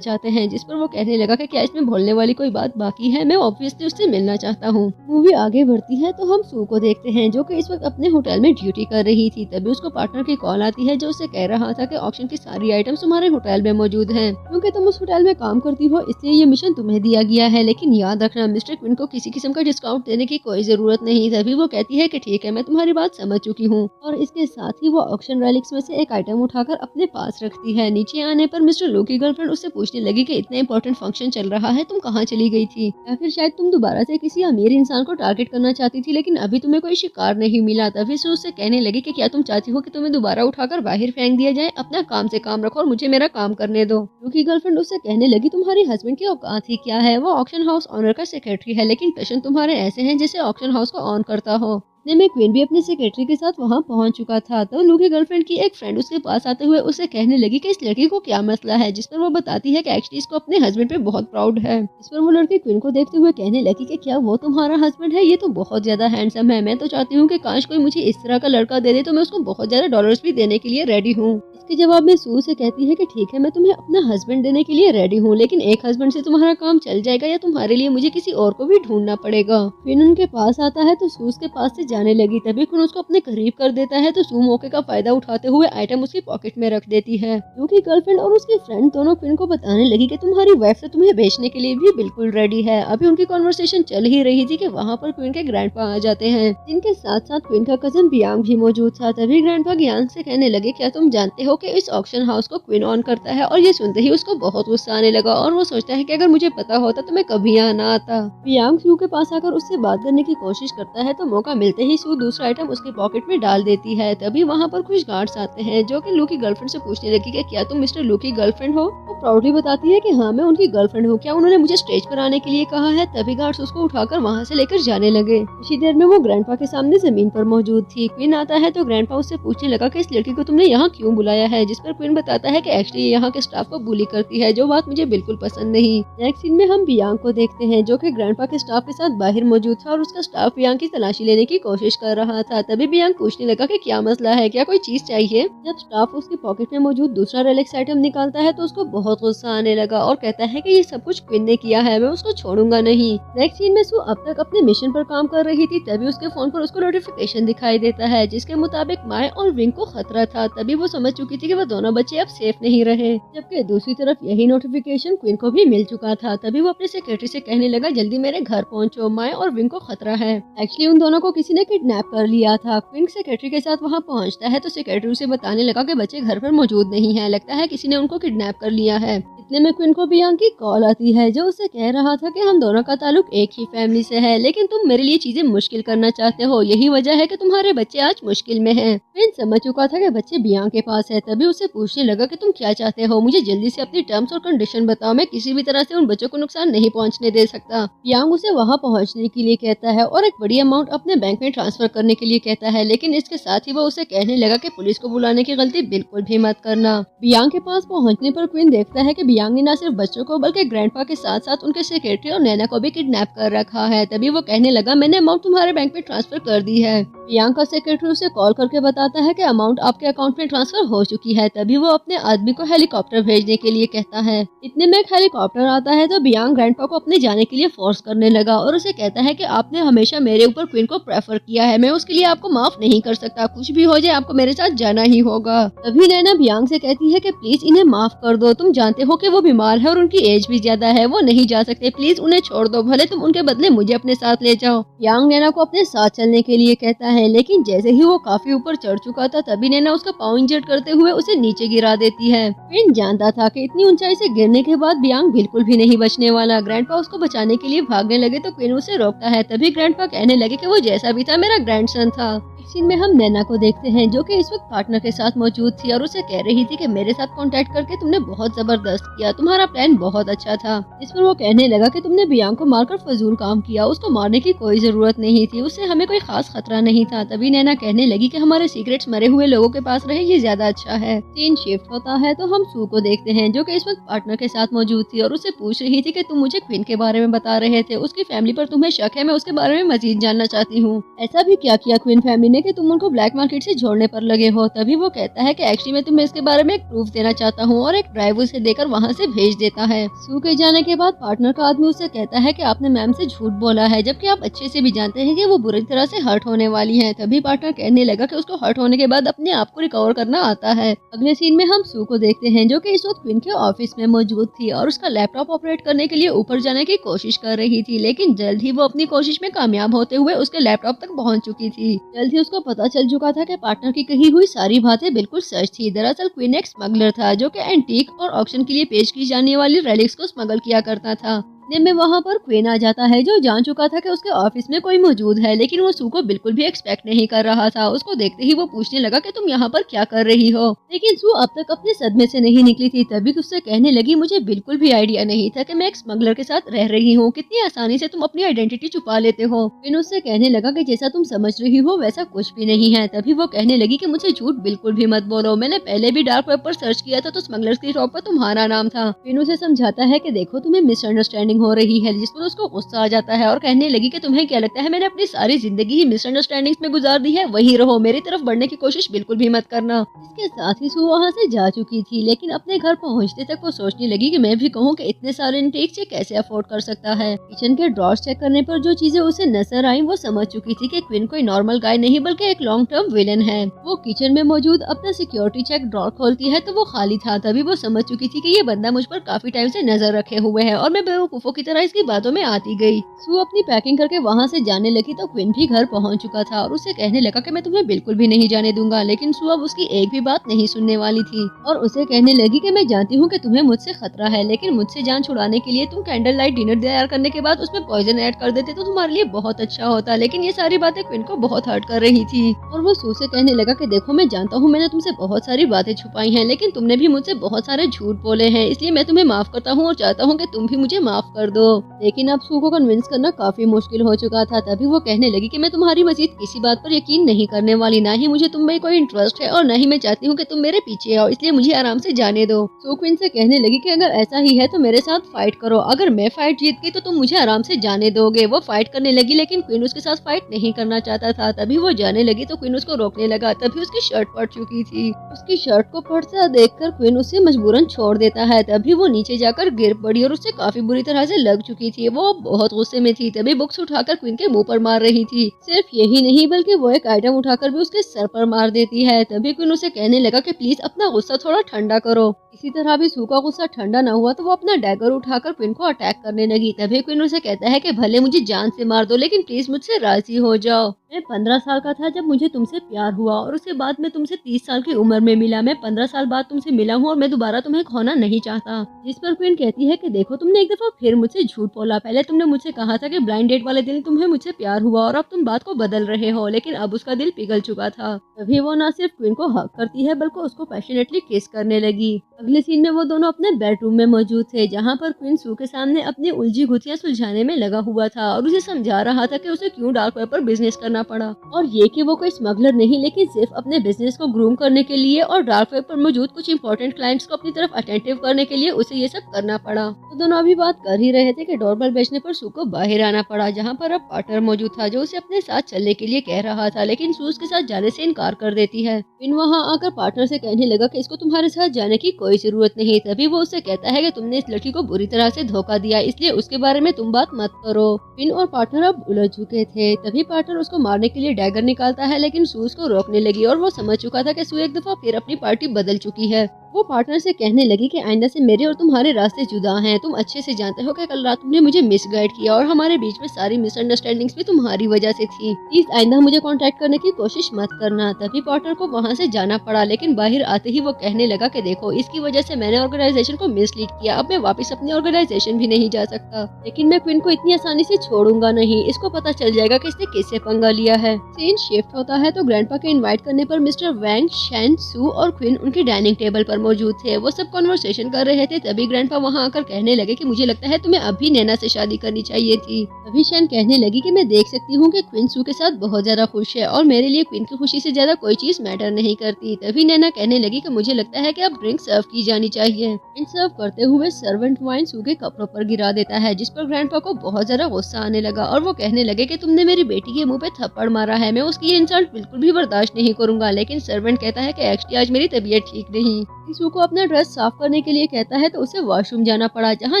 चाहते हैं। जिस पर वो कहने लगा कि क्या इसमें भूलने वाली कोई बात बाकी है, मैं ऑब्वियसली उससे मिलना चाहता हूँ। मूवी आगे बढ़ती है तो हम सू को देखते हैं जो कि इस वक्त अपने होटल में ड्यूटी कर रही थी। तभी उसको पार्टनर की कॉल आती है जो उसे कह रहा था कि ऑक्शन की सारी आइटम्स तुम्हारे होटल में मौजूद हैं, क्योंकि तुम उस होटल में काम करती हो इसलिए ये मिशन तुम्हें दिया गया है। लेकिन याद रखना मिस्टर क्वीन को किसी किस्म का डिस्काउंट देने की कोई जरूरत नहीं। तभी वो कहती है कि ठीक है मैं तुम्हारी बात समझ चुकी हूँ और इसके साथ ही वो ऑक्शन रैलिक्स में से एक आइटम उठाकर अपने पास रखती है। नीचे आने पर मिस्टर लू की गर्लफ्रेंड उससे पूछने लगी कि इतना इंपॉर्टेंट फंक्शन चल रहा है तुम कहाँ चली गई थी, या फिर शायद तुम दोबारा से किसी अमीर इंसान को टारगेट करना चाहती थी लेकिन अभी तुम्हें कोई शिकार नहीं मिला। तभी से उससे कहने लगी कि क्या तुम चाहती हो कि तुम्हें दोबारा उठाकर बाहर फेंक दिया जाए, अपना काम से काम रखो और मुझे मेरा काम करने दो। लू की गर्लफ्रेंड उससे कहने लगी तुम्हारे हस्बैंड की औकात ही क्या है, वो ऑक्शन हाउस ऑनर का सेक्रेटरी है लेकिन प्रश्न तुम्हारे ऐसे हैं जैसे ऑक्शन हाउस को ऑन करता हो। इतने में क्वीन भी अपने सेक्रेटरी के साथ वहाँ पहुँच चुका था। तो लू की गर्लफ्रेंड की एक फ्रेंड उसके पास आते हुए उसे कहने लगी कि इस लड़की को क्या मसला है। जिस पर वो बताती है कि एक्चुअली इसको अपने हस्बैंड पे बहुत प्राउड है। इस पर वो लड़की क्वीन को देखते हुए कहने लगी कि क्या वो तुम्हारा हस्बैंड है, ये तो बहुत ज्यादा हैंडसम है, मैं तो चाहती हूँ कि काश कोई मुझे इस तरह का लड़का दे दे तो मैं उसको बहुत ज्यादा डॉलर्स भी देने के लिए रेडी हूँ। इसके जवाब में सू से कहती है कि ठीक है मैं तुम्हें अपना हस्बैंड देने के लिए रेडी हूँ, लेकिन एक हस्बैंड से तुम्हारा काम चल जाएगा या तुम्हारे लिए मुझे किसी और को भी ढूंढना पड़ेगा। क्वीन उनके पास आता है तो सू उसके पास से जाने लगी। तभी क्वीन उसको अपने करीब कर देता है तो सू मौके का फायदा उठाते हुए आइटम उसकी पॉकेट में रख देती है। लू की गर्लफ्रेंड और उसकी फ्रेंड दोनों क्वीन को बताने लगी कि तुम्हारी वाइफ तो तुम्हें बेचने के लिए भी बिल्कुल रेडी है। अभी उनकी कॉन्वर्सेशन चल ही रही थी कि वहाँ पर क्वीन के ग्रैंडपा आ जाते हैं, जिनके साथ साथ क्वीन का कजन बियांग भी मौजूद था। तभी ग्रैंडपा ज्ञान से कहने लगे क्या तुम जानते हो कि इस ऑक्शन हाउस को क्वीन ऑन करता है। और ये सुनते ही उसको बहुत गुस्सा आने लगा और वो सोचता है कि अगर मुझे पता होता तो मैं कभी यहाँ ना आता। बियांग सू के पास आकर उससे बात करने की कोशिश करता है तो मौका मिलते ही सू दूसरा आइटम उसके पॉकेट में डाल देती है। तभी वहाँ पर कुछ गार्ड्स आते हैं जो कि लू की गर्लफ्रेंड से पूछने लगी कि क्या तुम मिस्टर लू की गर्लफ्रेंड हो। वो प्राउडली बताती है कि हाँ मैं उनकी गर्लफ्रेंड हूँ, क्या उन्होंने मुझे स्टेज पर आने के लिए कहा है। तभी गार्ड्स उसको उठाकर वहाँ से लेकर जाने लगे। इसी देर में वो ग्रैंडपा के सामने जमीन पर मौजूद थी। क्वीन आता है तो ग्रैंडपा उससे पूछने लगा कि इस लड़की को तुमने यहाँ क्यों बुलाया है। जिस पर क्वीन बताता है कि एक्चुअली यहाँ के स्टाफ को बुली करती है, जो बात मुझे बिल्कुल पसंद नहीं। नेक्स्ट सीन में हम बियांग को देखते हैं जो कि ग्रैंडपा के स्टाफ के साथ बाहर मौजूद था और उसका स्टाफ बियांग की तलाशी लेने की कोशिश कर रहा था। तभी बियांग पूछने लगा कि क्या मसला है, क्या कोई चीज चाहिए। जब स्टाफ उसकी पॉकेट में मौजूद दूसरा रोलेक्स आइटम निकालता है तो उसको बहुत गुस्सा आने लगा और कहता है कि ये सब कुछ क्विन ने किया है, मैं उसको छोड़ूंगा नहीं। नेक्स्ट सीन में सू अब तक अपने मिशन पर काम कर रही थी, तभी उसके फोन पर उसको नोटिफिकेशन दिखाई देता है जिसके मुताबिक माय और विंग को खतरा था। तभी वो समझ चुकी थी कि वो दोनों बच्चे अब सेफ नहीं रहे, जबकि दूसरी तरफ यही नोटिफिकेशन क्वीन को भी मिल चुका था। तभी वो अपने सेक्रेटरी से कहने लगा जल्दी मेरे घर पहुंचो, माय और विंग को खतरा है। एक्चुअली उन दोनों को किसी ने किडनैप कर लिया था। क्वीन सेक्रेटरी के साथ वहाँ पहुँचता है तो सेक्रेटरी उसे बताने लगा कि बच्चे घर पर मौजूद नहीं है, लगता है किसी ने उनको किडनैप कर लिया है। इतने में क्वीन को बियांग की कॉल आती है जो उसे कह रहा था कि हम दोनों का ताल्लुक एक ही फैमिली से है, लेकिन तुम मेरे लिए चीजें मुश्किल करना चाहते हो, यही वजह है कि तुम्हारे बच्चे आज मुश्किल में हैं। क्वीन समझ चुका था कि बच्चे बियांग के पास है, तभी उसे पूछने लगा कि तुम क्या चाहते हो, मुझे जल्दी से अपनी टर्म्स और कंडीशन बताओ, मैं किसी भी तरह से उन बच्चों को नुकसान नहीं पहुंचने दे सकता। बियांग उसे वहां पहुंचने के लिए कहता है और एक बड़ी अमाउंट अपने बैंक में ट्रांसफर करने के लिए कहता है, लेकिन इसके साथ ही वो उसे कहने लगा कि पुलिस को बुलाने की गलती बिल्कुल भी मत करना। बियांग के पास पहुंचने पर क्वीन देखता है कि बियांग ने न सिर्फ बच्चों को बल्कि ग्रैंडपा के साथ साथ उनके सेक्रेटरी और नैना को भी किडनैप कर रखा है। तभी वो कहने लगा मैंने अमाउंट तुम्हारे बैंक में ट्रांसफर कर दी है। बियांग का सेक्रेटरी उसे कॉल करके बताता है कि अमाउंट आपके अकाउंट में ट्रांसफर हो चुकी है। तभी वो अपने आदमी को हेलीकॉप्टर भेजने के लिए कहता है। इतने में एक हेलीकॉप्टर आता है तो बियांग ग्रैंडपा को अपने जाने के लिए फोर्स करने लगा और उसे कहता है कि आपने हमेशा मेरे ऊपर क्वीन को प्रेफर किया है, मैं उसके लिए आपको माफ नहीं कर सकता, कुछ भी हो जाए आपको मेरे साथ जाना ही होगा। तभी नैना बियांग से कहती है कि प्लीज इन्हें माफ कर दो, तुम जानते हो कि वो बीमार है और उनकी एज भी ज्यादा है, वो नहीं जा सकते, प्लीज उन्हें छोड़ दो, भले तुम उनके बदले मुझे अपने साथ ले जाओ। बियांग नैना को अपने साथ चलने के लिए कहता है, लेकिन जैसे ही वो काफी ऊपर चढ़ चुका था तभी नैना उसका पाँव इंजर्ड करते हुए उसे नीचे गिरा देती है। क्वीन जानता था कि इतनी ऊंचाई से गिरने के बाद बियांग बिल्कुल भी नहीं बचने वाला। ग्रैंडपा उसको बचाने के लिए भागने लगे तो क्वीन उसे रोकता है। तभी ग्रैंडपा कहने लगे कि वो जैसा भी था मेरा ग्रैंडसन था। इस सीन में हम नैना को देखते हैं जो कि इस वक्त पार्टनर के साथ मौजूद थी और उसे कह रही थी कि मेरे साथ कांटेक्ट करके तुमने बहुत जबरदस्त किया, तुम्हारा प्लान बहुत अच्छा था। इस पर वो कहने लगा कि तुमने बियांग को मारकर फजूल काम किया, उसको मारने की कोई जरूरत नहीं थी, उससे हमें कोई खास खतरा नहीं था। तभी नैना कहने लगी कि हमारे सीक्रेट्स मरे हुए लोगों के पास रहे, ये ज्यादा अच्छा है। सीन शिफ्ट होता है तो हम सू को देखते हैं जो कि इस वक्त पार्टनर के साथ मौजूद थी और उसे पूछ रही थी कि तुम मुझे क्वीन के बारे में बता रहे थे, उसकी फैमिली पर तुम्हें शक है, मैं उसके बारे में मजीद जानना चाहती हूँ। ऐसा भी क्या किया क्वीन फैमिली ने कि तुम उनको ब्लैक मार्केट से जोड़ने पर लगे हो। तभी वो कहता है कि एक्चुअली मैं तुम्हें इसके बारे में एक प्रूफ देना चाहता हूँ और एक ड्राइव उसे देकर वहाँ से भेज देता है। सू के जाने के बाद पार्टनर का आदमी उसे कहता है कि आपने मैम से झूठ बोला है, जबकि आप अच्छे से भी जानते हैं कि वो बुरी तरह से हर्ट होने वाली है। तभी पार्टनर कहने लगा कि उसको हर्ट होने के बाद अपने आप को रिकवर करना आता है। अगले सीन में हम सू को देखते हैं जो कि इस वक्त क्वीन के ऑफिस में मौजूद थी और उसका लैपटॉप ऑपरेट करने के लिए ऊपर जाने की कोशिश कर रही थी, लेकिन जल्द ही वो अपनी कोशिश में कामयाब होते हुए उसके लैपटॉप तक पहुंच चुकी थी। जल्द ही उसको पता चल चुका था कि पार्टनर की कही हुई सारी बातें बिल्कुल सच थी। दरअसल क्वीन एक स्मगलर था जो कि एंटीक और ऑक्शन के लिए पेश की जाने वाली रेलिक्स को स्मगल किया करता था। में वहाँ पर क्वीन आ जाता है जो जान चुका था कि उसके ऑफिस में कोई मौजूद है, लेकिन वो सू को बिल्कुल भी एक्सपेक्ट नहीं कर रहा था। उसको देखते ही वो पूछने लगा कि तुम यहाँ पर क्या कर रही हो, लेकिन सू अब तक अपने सदमे से नहीं निकली थी। तभी उससे कहने लगी मुझे बिल्कुल भी आइडिया नहीं था कि मैं एक स्मगलर के साथ रह रही हूँ, कितनी आसानी से तुम अपनी आइडेंटिटी छुपा लेते हो। क्वीन उससे कहने लगा कि जैसा तुम समझ रही हो वैसा कुछ भी नहीं है। तभी वो कहने लगी कि मुझे झूठ बिल्कुल भी मत बोलो, मैंने पहले भी डार्क वेब पर सर्च किया था तो स्मगलर्स की टॉप पर तुम्हारा नाम था। क्वीन उसे समझाता है कि देखो तुम्हें मिसअंडरस्टैंडिंग हो रही है, जिस पर उसको गुस्सा आ जाता है और कहने लगी कि तुम्हें क्या लगता है मैंने अपनी सारी जिंदगी ही मिसअंडरस्टैंडिंग्स में गुजार दी है, वहीं रहो, मेरी तरफ बढ़ने की कोशिश बिल्कुल भी मत करना। इसके साथ ही सू वहाँ से जा चुकी थी, लेकिन अपने घर पहुँचते तक वो सोचने लगी कि मैं भी कहूँ कि इतने सारे इंटेक से कैसे अफोर्ड कर सकता है। किचन के ड्रॉर्स चेक करने पर जो चीजें उसे नजर आई वो समझ चुकी थी कि क्वीन कोई नॉर्मल गाय नहीं बल्कि एक लॉन्ग टर्म विलन है। वो किचन में मौजूद अपना सिक्योरिटी चेक ड्रॉर खोलती है तो वो खाली था। तभी वो समझ चुकी थी कि ये बंदा मुझ पर काफी टाइम से नजर रखे हुए है और मैं बेवकूफों की तरह इसकी बातों में आती गई। सू अपनी पैकिंग करके वहाँ से जाने लगी तो क्वीन भी घर पहुँच चुका था और उसे कहने लगा कि मैं तुम्हें बिल्कुल भी नहीं जाने दूंगा, लेकिन सू अब उसकी एक भी बात नहीं सुनने वाली थी और उसे कहने लगी कि मैं जानती हूँ कि तुम्हें मुझसे खतरा है, लेकिन मुझसे जान छुड़ाने के लिए तुम कैंडल लाइट डिनर तैयार करने के बाद उसमें पॉइजन ऐड कर देते तो तुम्हारे लिए बहुत अच्छा होता। लेकिन ये सारी बातें क्वीन को बहुत हर्ट कर रही थी और वो सू से कहने लगा कि देखो मैं जानता हूँ मैंने तुमसे बहुत सारी बातें छुपाई हैं, लेकिन तुमने भी मुझसे बहुत सारे झूठ बोले हैं, इसलिए मैं तुम्हें माफ करता हूँ और चाहता हूँ कि तुम भी मुझे माफ कर दो। लेकिन अब सू को कन्विंस करना काफी मुश्किल हो चुका था। तभी वो कहने लगी कि मैं तुम्हारी मजीद किसी बात पर यकीन नहीं करने वाली, ना ही मुझे तुम में कोई इंटरेस्ट है और न ही मैं चाहती हूँ कि तुम मेरे पीछे आओ, इसलिए मुझे आराम से जाने दो। सू क्वीन से कहने लगी कि अगर ऐसा ही है तो मेरे साथ फाइट करो, अगर मैं फाइट जीत गई तो तुम मुझे आराम से जाने दोगे। वो फाइट करने लगी लेकिन क्वीन उसके साथ फाइट नहीं करना चाहता था। तभी वो जाने लगी तो क्वीन उसको रोकने लगा। तभी उसकी शर्ट फट चुकी थी। उसकी शर्ट को फटता देखकर क्वीन उसे मजबूरन छोड़ देता है। तभी वो नीचे जाकर गिर पड़ी और उससे काफी बुरी तरह से लग चुकी थी। वो बहुत गुस्से में थी। तभी बुक्स उठाकर क्वीन के मुंह पर मार रही थी। सिर्फ यही नहीं बल्कि वो एक आइटम उठाकर भी उसके सर पर मार देती है। तभी क्वीन उसे कहने लगा कि प्लीज अपना गुस्सा थोड़ा ठंडा करो। इसी तरह भी सू का गुस्सा ठंडा न हुआ तो वो अपना डैगर उठाकर क्वीन को अटैक करने लगी। तभी क्वीन उसे कहता है कि भले मुझे जान से मार दो लेकिन प्लीज मुझसे राजी हो जाओ। मैं 15 साल का था जब मुझे तुमसे प्यार हुआ और उसके बाद मैं तुमसे 30 साल की उम्र में मिला। मैं 15 साल बाद तुमसे मिला हूँ और मैं दोबारा तुम्हें खोना नहीं चाहता। जिस पर क्वीन कहती है कि देखो तुमने एक दफा फिर मुझसे झूठ बोला। पहले तुमने मुझसे कहा था कि ब्लाइंड डेट वाले दिन तुम्हें मुझसे प्यार हुआ और अब तुम बात को बदल रहे हो, लेकिन अब उसका दिल पिघल चुका था। तभी वो न सिर्फ क्वीन को हक करती है बल्कि उसको पैशनेटली किस करने लगी। अगले सीन में वो दोनों अपने बेडरूम में मौजूद थे, जहाँ पर क्वीन सू के सामने अपनी उलझी गुत्थियां सुलझाने में लगा हुआ था और उसे समझा रहा था कि उसे क्यों डार्क वेब पर बिजनेस करना पड़ा, और ये कि वो कोई स्मगलर नहीं लेकिन सिर्फ अपने बिजनेस को ग्रूम करने के लिए और डार्क वेब पर मौजूद कुछ इंपॉर्टेंट क्लाइंट्स को अपनी तरफ अटेंटिव करने के लिए उसे ये सब करना पड़ा। तो दोनों अभी बात कर ही रहे थे कि डोरबेल बेचने पर सू को बाहर आना पड़ा, जहाँ पर अब पार्टनर मौजूद था जो उसे अपने साथ चलने के लिए कह रहा था, लेकिन सू उसके साथ जाने से इनकार कर देती है। फिर वहाँ आकर पार्टनर से कहने लगा कि इसको तुम्हारे साथ जाने की कोई जरूरत नहीं। तभी वो उससे कहता है कि तुमने इस लड़की को बुरी तरह से धोखा दिया, इसलिए उसके बारे में तुम बात मत करो। फिन और पार्टनर अब उलझ चुके थे। तभी पार्टनर उसको मारने के लिए डैगर निकालता है, लेकिन सू उसको रोकने लगी और वो समझ चुका था कि सू एक दफा फिर अपनी पार्टी बदल चुकी है। वो पार्टनर से कहने लगी कि आइंदा से मेरे और तुम्हारे रास्ते जुदा हैं। तुम अच्छे से जानते हो कि कल रात तुमने मुझे मिसगाइड किया और हमारे बीच में सारी मिसअंडरस्टैंडिंग्स भी तुम्हारी वजह से थी। प्लीज आइंदा मुझे कांटेक्ट करने की कोशिश मत करना। तभी पार्टनर को वहाँ से जाना पड़ा, लेकिन बाहर आते ही वो कहने लगा कि देखो इसकी वजह से मैंने ऑर्गेनाइजेशन को मिसलीड किया। अब मैं वापस अपनी ऑर्गेनाइजेशन भी नहीं जा सकता, लेकिन मैं क्वीन को इतनी आसानी से छोड़ूंगा नहीं। इसको पता चल जाएगा कि इसने किससे पंगा लिया है। सीन शिफ्ट होता है तो ग्रैंडपा के इनवाइट करने पर मिस्टर वैंग, शैन, सू और क्वीन उनकी डाइनिंग टेबल पर मौजूद थे। वो सब कॉन्वर्सेशन कर रहे थे। तभी ग्रैंडपा वहाँ आकर कहने लगे कि मुझे लगता है तुम्हें अभी नैना से शादी करनी चाहिए थी। तभी शैन कहने लगी कि मैं देख सकती हूँ कि क्वीन सू के साथ बहुत ज्यादा खुश है और मेरे लिए क्वीन की खुशी से ज्यादा कोई चीज मैटर नहीं करती। तभी नैना कहने लगी कि मुझे लगता है कि अब ड्रिंक सर्व की जानी चाहिए। इन सर्व करते हुए सर्वेंट वाइन सू के कपड़ों पर गिरा देता है, जिस पर ग्रैंडपा को बहुत ज्यादा गुस्सा आने लगा और वो कहने लगे कि तुमने मेरी बेटी के मुंह पे थप्पड़ मारा है, मैं उसकी ये इंसल्ट बिल्कुल भी बर्दाश्त नहीं करूंगा। लेकिन सर्वेंट कहता है कि एक्चुअली आज मेरी तबीयत ठीक नहीं। सू को अपना ड्रेस साफ करने के लिए कहता है तो उसे वॉशरूम जाना पड़ा, जहाँ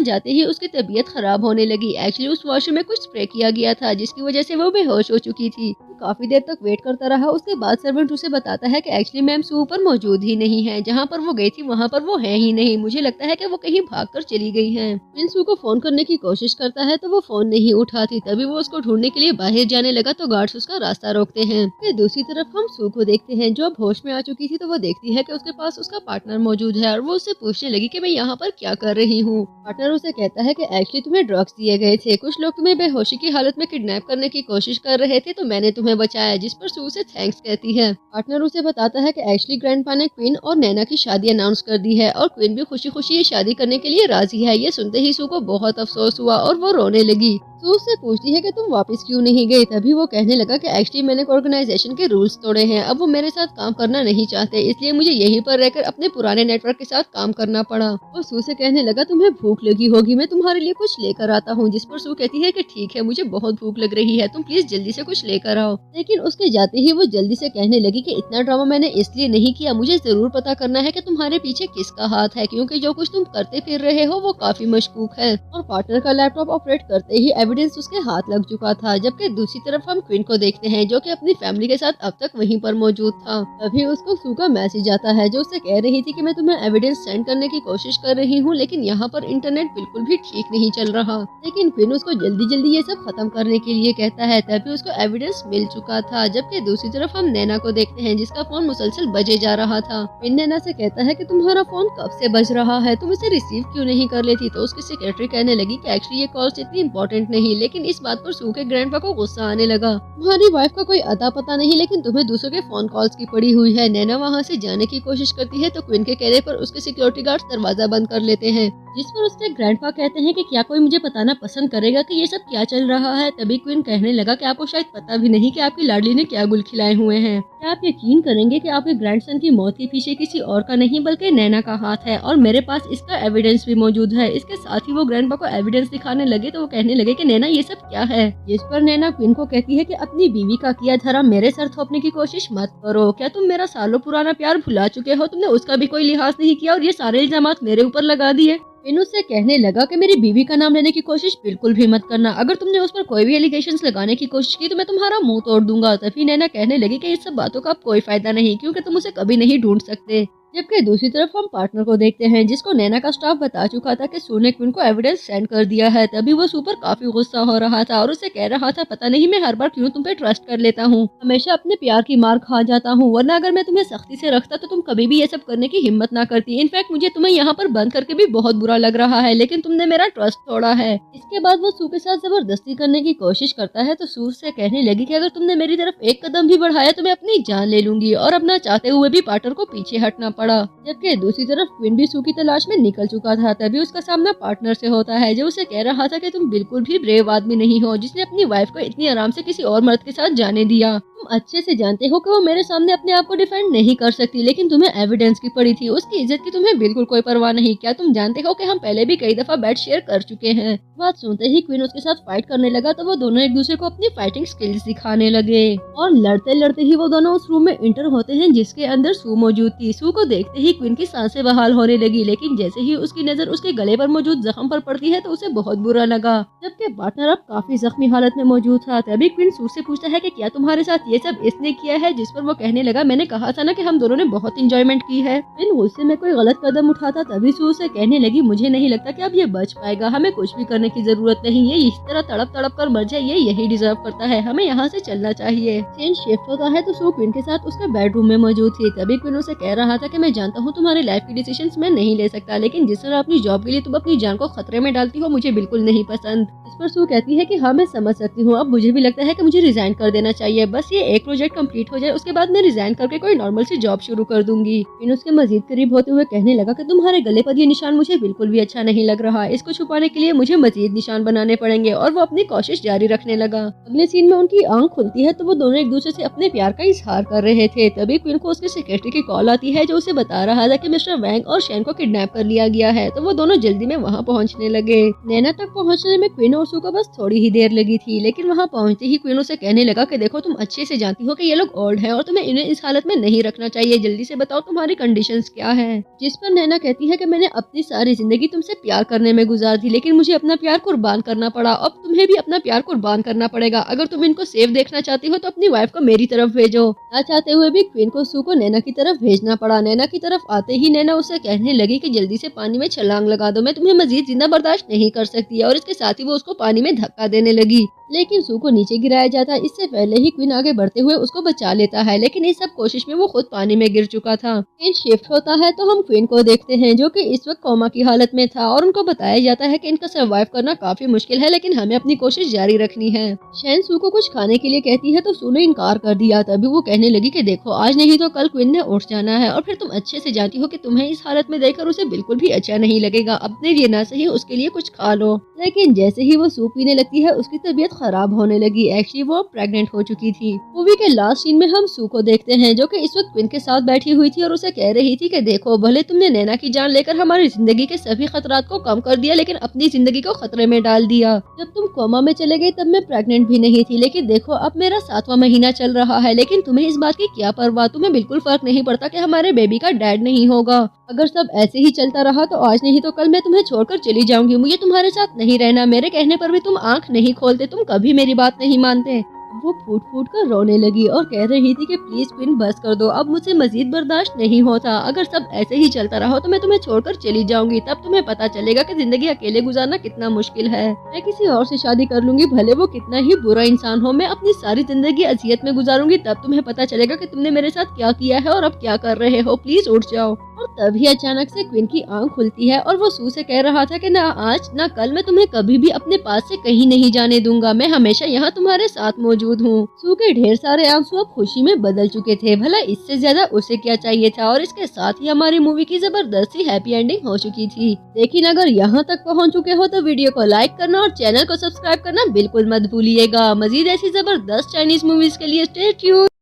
जाते ही उसकी तबीयत खराब होने लगी। एक्चुअली उस वॉशरूम में कुछ स्प्रे किया गया था जिसकी वजह से वो बेहोश हो चुकी थी। काफी देर तक वेट करता रहा। उसके बाद सर्वेंट उसे बताता है कि एक्चुअली मैम सू पर मौजूद ही नहीं है, जहाँ पर वो गई थी वहाँ पर वो है ही नहीं। मुझे लगता है कि वो कहीं भागकर चली गई हैं। फिन सू को फोन करने की कोशिश करता है तो वो फोन नहीं उठाती। तभी वो उसको ढूंढने के लिए बाहर जाने लगा तो गार्ड्स उसका रास्ता रोकते हैं। फिर दूसरी तरफ हम सू को देखते हैं जो अब होश में आ चुकी थी। तो वो देखती है कि उसके पास उसका पार्टनर मौजूद है और वो उससे पूछने लगी कि मैं यहाँ पर क्या कर रही हूँ। पार्टनर उसे कहता है कि एक्चुअली तुम्हें ड्रग्स दिए गए थे, कुछ लोग तुम्हें बेहोशी की हालत में किडनैप करने की कोशिश कर रहे थे तो मैंने तुम्हें बचाया, जिस पर सू से थैंक्स कहती है। पार्टनर उसे बताता है कि एक्चुअली ग्रैंडपा ने क्वीन और नैना की शादी अनाउंस कर दी है और क्वीन भी खुशी खुशी ये शादी करने के लिए राजी है। ये सुनते ही सू को बहुत अफसोस हुआ और वो रोने लगी। सू उससे पूछती है कि तुम वापस क्यों नहीं गई। तभी वो कहने लगा कि एक्चुअली मैंने ऑर्गेनाइजेशन के रूल्स तोड़े हैं, अब वो मेरे साथ काम करना नहीं चाहते, इसलिए मुझे यहीं पर रहकर अपने पुराने नेटवर्क के साथ काम करना पड़ा। और सू से कहने लगा तुम्हें भूख लगी होगी, मैं तुम्हारे लिए कुछ लेकर आता हूँ। जिस पर सू कहती है कि ठीक है, मुझे बहुत भूख लग रही है, तुम प्लीज जल्दी से कुछ लेकर आओ। लेकिन उसके जाते ही वो जल्दी से कहने लगी कि इतना ड्रामा मैंने इसलिए नहीं किया, मुझे जरूर पता करना है कि तुम्हारे पीछे किसका हाथ है, क्योंकि जो कुछ तुम करते फिर रहे हो वो काफी मशकूक है। और पार्टनर का लैपटॉप ऑपरेट करते ही एविडेंस उसके हाथ लग चुका था। जबकि दूसरी तरफ हम क्वीन को देखते हैं जो कि अपनी फैमिली के साथ अब तक वहीं पर मौजूद था। तभी उसको सू का मैसेज आता है जो उससे कह रही थी कि मैं तुम्हें एविडेंस सेंड करने की कोशिश कर रही हूँ, लेकिन यहाँ पर इंटरनेट बिल्कुल भी ठीक नहीं चल रहा। लेकिन क्वीन उसको जल्दी जल्दी ये सब खत्म करने के लिए कहता है। तभी उसको एविडेंस मिल चुका था। जबकि दूसरी तरफ हम नैना को देखते हैं जिसका फोन मुसलसल बजे जा रहा था। क्वीन नैना से कहता है कि तुम्हारा फोन कब से बज रहा है, तुम इसे रिसीव क्यों नहीं कर लेती। तो उसकी सेक्रेटरी कहने लगी कि एक्चुअली ये कॉल्स इतनी इंपॉर्टेंट नहीं। लेकिन इस बात पर सू के ग्रैंडपा को गुस्सा आने लगा। तुम्हारी वाइफ का कोई अता पता नहीं, लेकिन तुम्हें दूसरों के फोन कॉल्स की पड़ी हुई है। नैना वहाँ से जाने की कोशिश करती है तो क्वीन क्वीन के कहने पर उसके सिक्योरिटी गार्ड्स दरवाजा बंद कर लेते हैं, जिस पर उसके ग्रैंडपा कहते हैं कि क्या कोई मुझे बताना पसंद करेगा कि ये सब क्या चल रहा है। तभी क्वीन कहने लगा कि आपको शायद पता भी नहीं कि आपकी लाडली ने क्या गुल खिलाए हुए हैं। क्या आप यकीन करेंगे कि आपके ग्रैंडसन की मौत के पीछे किसी और का नहीं बल्कि नैना का हाथ है, और मेरे पास इसका एविडेंस भी मौजूद है। इसके साथ ही वो ग्रैंडपा को एविडेंस दिखाने लगे तो वो कहने लगे कि नैना ये सब क्या है, जिस पर नैना क्वीन को कहती है कि अपनी बीवी का किया धरा मेरे सर थोपने की कोशिश मत करो। क्या तुम मेरा सालों पुराना प्यार भुला चुके हो? तुमने उसका भी कोई लिहाज नहीं किया और ये सारे इल्जामात मेरे ऊपर लगा दिए। क्वीन उससे कहने लगा कि मेरी बीवी का नाम लेने की कोशिश बिल्कुल भी मत करना। अगर तुमने उस पर कोई भी एलिगेशंस लगाने की कोशिश की तो मैं तुम्हारा मुंह तोड़ दूंगा। तभी नैना कहने लगी कि इस सब बातों का अब कोई फायदा नहीं, क्योंकि तुम उसे कभी नहीं ढूंढ सकते। जबकि दूसरी तरफ हम पार्टनर को देखते हैं, जिसको नैना का स्टाफ बता चुका था कि सू ने क्वीन को एविडेंस सेंड कर दिया है। तभी वो सू पर काफी गुस्सा हो रहा था और उसे कह रहा था, पता नहीं मैं हर बार क्यों तुम पे ट्रस्ट कर लेता हूँ, हमेशा अपने प्यार की मार खा जाता हूँ, वरना अगर मैं तुम्हें सख्ती से रखता तो तुम कभी भी ये सब करने की हिम्मत ना करती। इनफैक्ट मुझे तुम्हें यहाँ पर बंद करके भी बहुत बुरा लग रहा है, लेकिन तुमने मेरा ट्रस्ट तोड़ा है। इसके बाद वो सू के साथ जबरदस्ती करने की कोशिश करता है तो सू से कहने लगी कि अगर तुमने मेरी तरफ एक कदम भी बढ़ाया तो मैं अपनी जान ले लूंगी, और अब ना चाहते हुए भी पार्टनर को पीछे हटना पड़ा। जबकि दूसरी तरफ क्वीन भी सू की तलाश में निकल चुका था। तभी उसका सामना पार्टनर से होता है, जो उसे कह रहा था कि तुम बिल्कुल भी ब्रेव आदमी नहीं हो, जिसने अपनी वाइफ को इतनी आराम से किसी और मर्द के साथ जाने दिया। तुम अच्छे से जानते हो कि वो मेरे सामने अपने आप को डिफेंड नहीं कर सकती, लेकिन तुम्हें एविडेंस की पड़ी थी, उसकी इज्जत की तुम्हें बिल्कुल कोई परवाह नहीं। क्या तुम जानते हो कि हम पहले भी कई दफा बेड शेयर कर चुके हैं। बात सुनते ही क्वीन उसके साथ फाइट करने लगा तो वो दोनों एक दूसरे को अपनी फाइटिंग स्किल्स दिखाने लगे, और लड़ते लड़ते ही वो दोनों उस रूम में इंटर होते हैं जिसके अंदर सू मौजूद थी। सू को देखते ही क्वीन की सांसें बहाल होने लगी, लेकिन जैसे ही उसकी नजर उसके गले पर मौजूद जख्म पर पड़ती है तो उसे बहुत बुरा लगा। जबकि पार्टनर अब काफी जख्मी हालत में मौजूद था। तभी क्वीन सू से पूछता है कि क्या तुम्हारे साथ ये सब इसने किया है, जिस पर वो कहने लगा, मैंने कहा था ना कि हम दोनों ने बहुत इंजॉयमेंट की है। क्वीन गुस्से में कोई गलत कदम उठाता तभी सू से कहने लगी, मुझे नहीं लगता कि अब ये बच पाएगा, हमें कुछ भी करने की जरूरत नहीं है, इस तरह तड़प तड़प कर मर जाए ये यही डिजर्व करता है, हमें यहाँ से चलना चाहिए। सीन शिफ्ट होता है तो सू क्वीन के साथ उसके बेडरूम में मौजूद थी। तभी क्वीन उसे कह रहा था कि मैं जानता हूँ तुम्हारी लाइफ की डिसीजंस मैं नहीं ले सकता, लेकिन जिस तरह अपनी जॉब के लिए तुम अपनी जान को खतरे में डालती हो मुझे बिल्कुल नहीं पसंद। इस पर सू कहती है कि हाँ मैं समझ सकती हूँ, अब मुझे भी लगता है कि मुझे रिजाइन कर देना चाहिए, बस ये एक प्रोजेक्ट कंप्लीट हो जाए उसके बाद मैं रिजाइन करके कोई नॉर्मल सी जॉब शुरू कर दूंगी। क्वीन उसके मजीद करीब होते हुए कहने लगा कि तुम्हारे गले पर ये निशान मुझे बिल्कुल भी अच्छा नहीं लग रहा, इसको छुपाने के लिए मुझे मजीद निशान बनाने पड़ेंगे, और वो अपनी कोशिश जारी रखने लगा। अगले सीन में उनकी आंख खुलती है तो वो दोनों एक दूसरे से अपने प्यार का इजहार कर रहे थे। तभी क्वीन को उसके सेक्रेटरी की कॉल आती है जो उसे बता रहा था कि मिस्टर वैंग और शेन को किडनैप कर लिया गया है। तो वो दोनों जल्दी में वहाँ पहुँचने लगे। नैना तक पहुँचने में क्वीन और सू को बस थोड़ी ही देर लगी थी, लेकिन वहाँ पहुँचते ही क्वीन उसे कहने लगा कि देखो तुम अच्छे से जानती हो कि ये लोग ओल्ड हैं और तुम्हें इन्हें इस हालत में नहीं रखना चाहिए, जल्दी से बताओ तुम्हारी कंडीशंस क्या है। जिस पर नैना कहती है कि मैंने अपनी सारी जिंदगी तुमसे प्यार करने में गुजार दी, लेकिन मुझे अपना प्यार कुर्बान करना पड़ा, अब तुम्हें भी अपना प्यार कुर्बान करना पड़ेगा। अगर तुम इनको सेफ देखना चाहती हो तो अपनी वाइफ को मेरी तरफ भेजो। ना चाहते हुए भी क्वीन को सू को नैना की तरफ भेजना पड़ा। नैना की तरफ आते ही नैना उसे कहने लगी कि जल्दी से पानी में छलांग लगा दो, मैं तुम्हें मजीद जिंदा बर्दाश्त नहीं कर सकती, और इसके साथ ही वो उसको पानी में धक्का देने लगी, लेकिन सू को नीचे गिराया जाता। इससे पहले ही क्वीन आगे बढ़ते हुए उसको बचा लेता है, लेकिन इस सब कोशिश में वो खुद पानी में गिर चुका था। सीन शिफ्ट होता है तो हम क्वीन को देखते हैं जो कि इस वक्त कोमा की हालत में था, और उनको बताया जाता है कि इनका सर्वाइव करना काफी मुश्किल है, लेकिन हमें अपनी कोशिश जारी रखनी है। शैन सू को कुछ खाने के लिए कहती है तो सू ने इनकार कर दिया। तभी वो कहने लगी कि देखो आज नहीं तो कल क्वीन ने उठ जाना है, और फिर तुम अच्छे से जानती हो कि तुम्हें इस हालत में देखकर उसे बिल्कुल भी अच्छा नहीं लगेगा, अपने लिए ना सही उसके लिए कुछ खा लो। लेकिन जैसे ही वो सूप पीने लगती है उसकी तबीयत खराब होने लगी। एक्चुअली वो प्रेग्नेंट हो चुकी थी। मूवी के लास्ट सीन में हम सू को देखते हैं जो कि इस वक्त क्वीन के साथ बैठी हुई थी और उसे कह रही थी कि देखो भले तुमने नैना की जान लेकर हमारी जिंदगी के सभी खतरात को कम कर दिया, लेकिन अपनी जिंदगी को खतरे में डाल दिया। जब तुम कोमा में चले गए तब मैं प्रेग्नेंट भी नहीं थी, लेकिन देखो अब मेरा 7वां महीना चल रहा है, लेकिन तुम्हें इस बात की क्या परवाह, तुम्हें बिल्कुल फर्क नहीं पड़ता कि हमारे बेबी का डैड नहीं होगा। अगर सब ऐसे ही चलता रहा तो आज नहीं तो कल मैं तुम्हें छोड़कर चली जाऊंगी, मुझे तुम्हारे साथ नहीं रहना। मेरे कहने पर भी तुम आंख नहीं खोलते, तुम कभी मेरी बात नहीं मानते। वो फूट फूट कर रोने लगी और कह रही थी कि प्लीज क्वीन बस कर दो, अब मुझे मजीद बर्दाश्त नहीं होता। अगर सब ऐसे ही चलता रहा तो मैं तुम्हें छोड़कर चली जाऊंगी, तब तुम्हें पता चलेगा कि जिंदगी अकेले गुजारना कितना मुश्किल है। मैं किसी और से शादी कर लूंगी, भले वो कितना ही बुरा इंसान हो, मैं अपनी सारी जिंदगी अजियत में गुजारूंगी, तब तुम्हें पता चलेगा कि तुमने मेरे साथ क्या किया है और अब क्या कर रहे हो। प्लीज उठ जाओ। और तभी अचानक से क्वीन की आंख खुलती है और वो सू से कह रहा था कि ना आज ना कल मैं तुम्हें कभी भी अपने पास से कहीं नहीं जाने दूंगा, मैं हमेशा यहाँ तुम्हारे साथ मौजूद हूँ। सू के ढेर सारे आंसू अब खुशी में बदल चुके थे, भला इससे ज्यादा उसे क्या चाहिए था। और इसके साथ ही हमारी मूवी की जबरदस्त ही हैप्पी एंडिंग हो चुकी थी। लेकिन अगर यहाँ तक पहुँच चुके हो तो वीडियो को लाइक करना और चैनल को सब्सक्राइब करना बिल्कुल मत भूलिएगा। मजीद ऐसी जबरदस्त चाइनीज मूवीज के लिए स्टे ट्यून्ड।